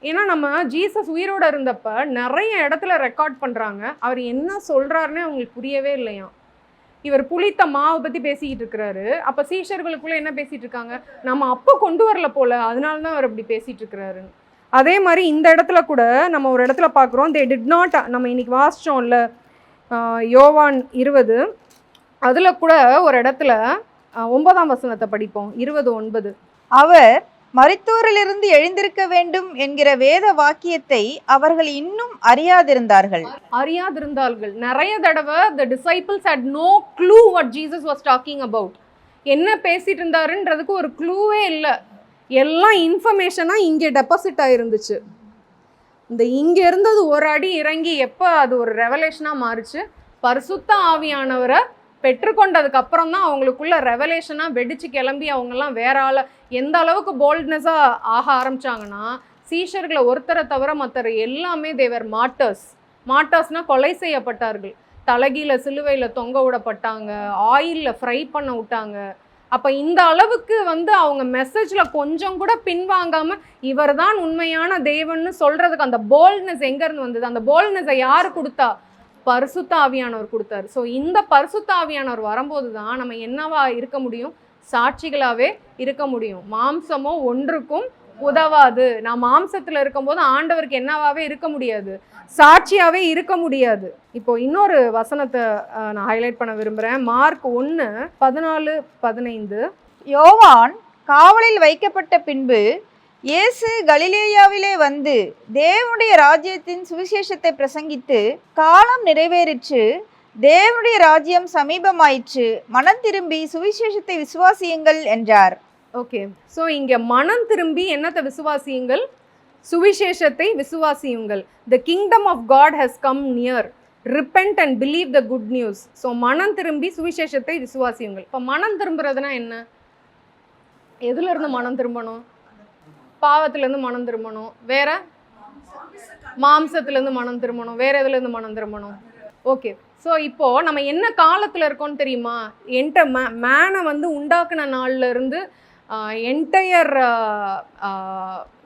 ஏன்னா நம்ம ஜீசஸ் உயிரோடு இருந்தப்ப நிறைய இடத்துல ரெக்கார்ட் பண்ணுறாங்க, அவர் என்ன சொல்கிறாருன்னே அவங்களுக்கு புரியவே இல்லையா. இவர் புளித்த மாவை பற்றி பேசிக்கிட்டு இருக்கிறாரு. அப்போ சீஷர்களுக்குள்ளே என்ன பேசிகிட்டு இருக்காங்க? நம்ம அப்போ கொண்டு வரல போல, அதனால தான் அவர் அப்படி பேசிகிட்டு இருக்கிறாருன்னு. அதே மாதிரி இந்த இடத்துல கூட நம்ம ஒரு இடத்துல பார்க்குறோம், தே டிட் நாட். நம்ம இன்னைக்கு வாசித்தோம்ல யோவான் 20, அதில் கூட ஒரு இடத்துல 9ஆம் வசனத்தை படிப்போம். 20:9. அவர் மரித்தோரிலிருந்து எழுந்திருக்க வேண்டும் என்கிற வேத வாக்கியத்தை அவர்கள் இன்னும் அறியாதிருந்தார்கள். நிறைய தடவை the disciples had no clue what Jesus was talking about. என்ன பேசிட்டு இருந்தாருன்றதுக்கு ஒரு க்ளூவே இல்லை. எல்லாம் இன்ஃபர்மேஷனாக இங்கே டெபாசிட் ஆகிருந்துச்சு. இந்த இங்கே இருந்தது ஒரு அடி இறங்கி எப்போ அது ஒரு ரெவலேஷனாக மாறுச்சு? பரிசுத்த ஆவியானவரை பெற்றுக்கொண்டதுக்கு அப்புறம் தான் அவங்களுக்குள்ள ரெவலேஷனாக வெடிச்சு கிளம்பி அவங்கெல்லாம் வேற ஆளை எந்த அளவுக்கு போல்ட்னஸாக ஆக ஆரம்பித்தாங்கன்னா, சீஷர்களை ஒருத்தரை தவிர மற்ற எல்லாமே தேவர் மாட்டர்ஸ்னால் கொலை செய்யப்பட்டார்கள். தலகீழ சிலுவையில் தொங்க விடப்பட்டாங்க, ஆயிலில் ஃப்ரை பண்ண விட்டாங்க. அப்போ இந்த அளவுக்கு வந்து அவங்க மெசேஜில் கொஞ்சம் கூட பின்வாங்காமல் இவர் தான் உண்மையான தேவன்னு சொல்கிறதுக்கு அந்த போல்ட்னஸ் எங்கேருந்து வந்தது? அந்த போல்ட்னஸை யார் கொடுத்தா? பரிசுத்த ஆவியானவர் கொடுத்தாரு. ஸோ இந்த பரிசுத்த ஆவியானவர் வரும்போது தான் நம்ம என்னவா இருக்க முடியும்? சாட்சிகளாகவே இருக்க முடியும். மாம்சமோ ஒன்றுக்கும் உதவாது. நான் மாம்சத்தில் இருக்கும்போது ஆண்டவருக்கு என்னவாகவே இருக்க முடியாது, சாட்சியாகவே இருக்க முடியாது. இப்போ இன்னொரு வசனத்தை நான் ஹைலைட் பண்ண விரும்புகிறேன். மார்க் 1:14-15. யோவான் காவலில் வைக்கப்பட்ட பின்பு இயேசு கலிலேயாவிலே வந்து தேவனுடைய ராஜ்யத்தின் சுவிசேஷத்தை பிரசங்கித்து, காலம் நிறைவேறிற்று, தேவனுடைய ராஜ்யம் சமீபமாயிற்று, மனம் திரும்பி சுவிசேஷத்தை விசுவாசியுங்கள் என்றார். ஓகே, ஸோ இங்கே மனம் திரும்பி என்னத்தை விசுவாசியுங்கள்? சுவிசேஷத்தை விசுவாசியுங்கள். The kingdom of God has come near, repent and believe the good news. So மனம் திரும்பி சுவிசேஷத்தை விசுவாசியுங்கள். இப்போ மனம் திரும்புறதுனா என்ன? எதுலேருந்து மனம் திரும்பணும்? பாவத்திலேருந்து மனம் திரும்பணும். வேற மாம்சத்துலேருந்து மனம் திரும்பணும். வேற எதுலேருந்து மனம் திரும்பணும்? ஓகே, ஸோ இப்போது நம்ம என்ன காலத்தில் இருக்கோம்னு தெரியுமா? மேனை வந்து உண்டாக்குன நாள்லேருந்து என்டையர்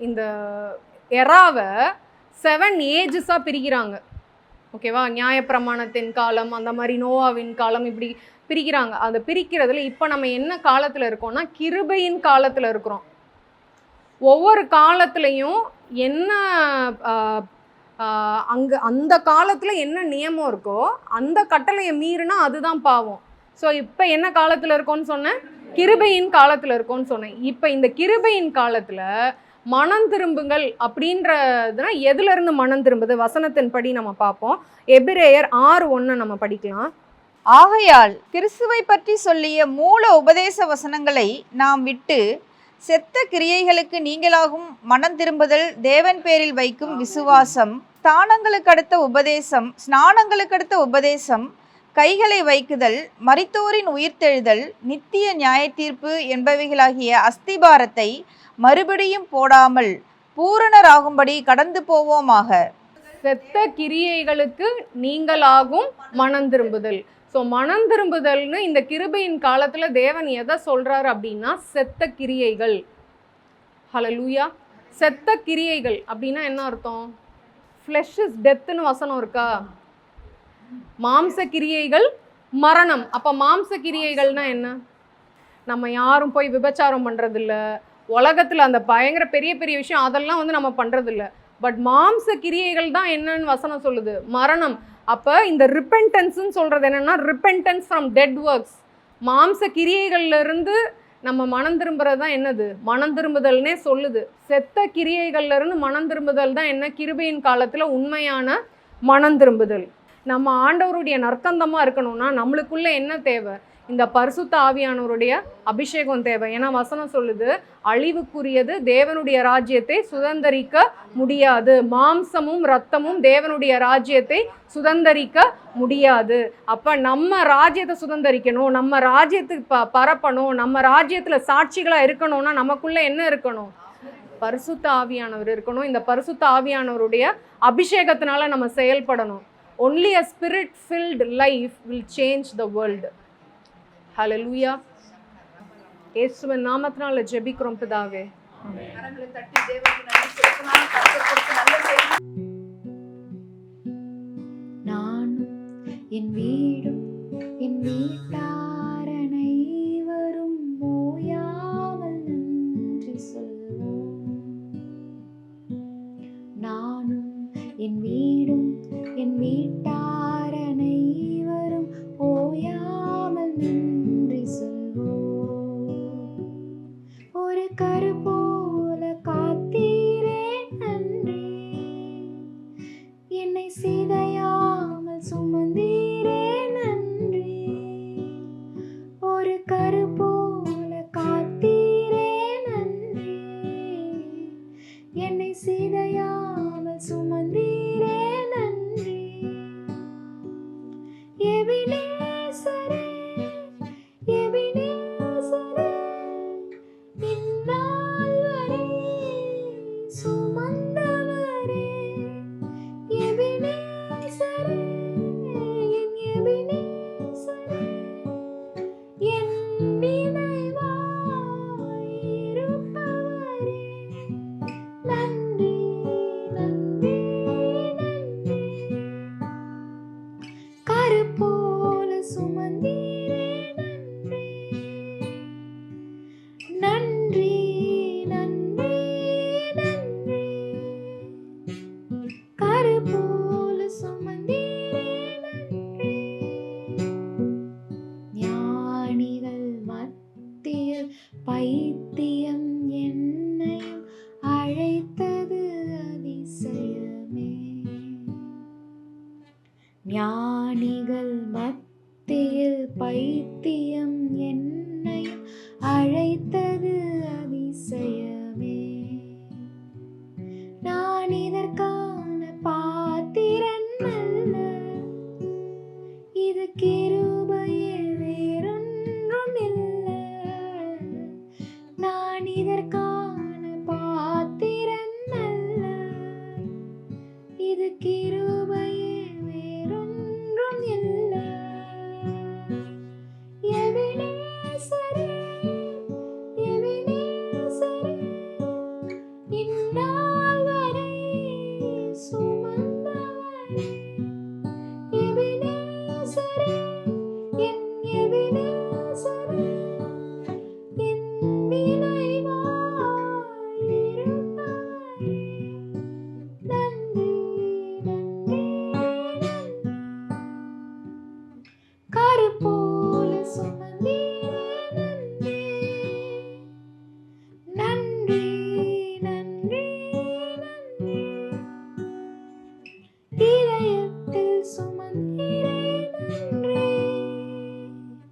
இந்த எராவை 7 ஏஜஸாக பிரிக்கிறாங்க. ஓகேவா? நியாயப்பிரமாணத்தின் காலம், அந்த மாதிரி நோவாவின் காலம், இப்படி பிரிக்கிறாங்க. அதை பிரிக்கிறதுல இப்போ நம்ம என்ன காலத்தில் இருக்கோம்னா கிருபையின் காலத்தில் இருக்கிறோம். ஒவ்வொரு காலத்துலேயும் என்ன அந்த காலத்தில் என்ன நியமம் இருக்கோ அந்த கட்டளையை மீறினா அதுதான் பாவம். ஸோ இப்போ என்ன காலத்தில் இருக்கோன்னு சொன்னேன்? கிருபையின் காலத்தில் இருக்கோன்னு சொன்னேன். இப்போ இந்த கிருபையின் காலத்தில் மனம் திரும்புங்கள் அப்படின்றதுனா எதுலேருந்து மனம் திரும்புது? வசனத்தின்படி நம்ம பார்ப்போம். எபிரேயர் 6:1 நம்ம படிக்கலாம். ஆகையால் கிறிஸ்துவை பற்றி சொல்லிய மூல உபதேச வசனங்களை நாம் விட்டு செத்த கிரியைகளுக்கு நீங்களாகும் மனம் திரும்புதல், தேவன் பேரில் வைக்கும் விசுவாசம், ஸ்நானங்களுக்கு அடுத்த உபதேசம், கைகளை வைக்குதல், மரித்தோரின் உயிர்த்தெழுதல், நித்திய நியாய தீர்ப்பு என்பவைகளாகிய அஸ்திபாரத்தை மறுபடியும் போடாமல் பூரணராகும்படி கடந்து போவோமாக. செத்த கிரியைகளுக்கு நீங்களாகும் மனம் திரும்புதல். ஸோ மனம் திரும்புதல்னு இந்த கிருபையின் காலத்தில் தேவன் எதை சொல்கிறாரு அப்படின்னா செத்த கிரியைகள். ஹல்லேலூயா. செத்த கிரியைகள் அப்படின்னா என்ன அர்த்தம்? ஃப்ளெஷ் இஸ் டெத்துன்னு வசனம் இருக்கா? மாம்ச கிரியைகள் மரணம். அப்போ மாம்ச கிரியைகள்னா என்ன? நம்ம யாரும் போய் விபச்சாரம் பண்ணுறதில்ல, உலகத்தில் அந்த பயங்கர பெரிய பெரிய விஷயம் அதெல்லாம் வந்து நம்ம பண்ணுறதில்ல. பட் மாம்ச கிரியைகள் தான் என்னன்னு வசனம் சொல்லுது? மரணம். அப்போ இந்த ரிப்பென்டன்ஸ்ன்னு சொல்கிறது என்னென்னா ரிப்பென்டன்ஸ் ஃப்ரம் டெட் ஒர்க்ஸ். மாம்ச கிரியைகள்லேருந்து நம்ம மனம் திரும்புறது தான் என்னது? மனம் திரும்புதல்னே சொல்லுது. செத்த கிரியைகள்லேருந்து மனம் திரும்புதல் தான் என்ன? கிருபையின் காலத்தில் உண்மையான மனம் திரும்புதல். நம்ம ஆண்டவருடைய நற்கந்தமாக இருக்கணும்னா நம்மளுக்குள்ளே என்ன தேவை? இந்த பரிசுத்த ஆவியானவருடைய அபிஷேகம் தேவை. ஏன்னா வசனம் சொல்லுது, அழிவுக்குரியது தேவனுடைய ராஜ்யத்தை சுதந்தரிக்க முடியாது. மாம்சமும் இரத்தமும் தேவனுடைய ராஜ்யத்தை சுதந்தரிக்க முடியாது. அப்போ நம்ம ராஜ்யத்தை சுதந்தரிக்கணும், நம்ம ராஜ்யத்துக்கு பரப்பணும், நம்ம ராஜ்யத்தில் சாட்சிகளாக இருக்கணும்னா நமக்குள்ளே என்ன இருக்கணும்? பரிசுத்த ஆவியானவர் இருக்கணும். இந்த பரிசுத்த ஆவியானவருடைய அபிஷேகத்தினால நம்ம செயல்படணும். Only a spirit-filled life will change the world. ஹல்லேலூயா. இயேசுவின் நாமத்தினால ஜெபிக்கிறோம் பிதாவே. நானும் என் வீடும் என் வீட்டார் அனைவரும் ஓயாமல் நன்றி சொல்வோம். நானும் என் வீடும் என் வீட்டார் அனைவரும் ஓயாமல் நன்றி சொல்வோம். ஒரு கரு போல காத்தீரே நன்றி, என்னை சிதையாமல் சுமந்தீரே நன்றி. ஒரு கரு போல காத்தீரே நன்றி, என்னை சிதையாமல் சுமந்தீரே நன்றி. எபினேசரே எபினேசரே, இந்நாள் வரை சுமந்தவரே. எபினேசரே என் எபினேசரே, என் நினைவாயிருப்பவரே. நன்றி நன்றி பிணிகள் மத்தியில் பைத்தியம் என்னை அழைத்தது அதிசயமே. நான் இதற்காக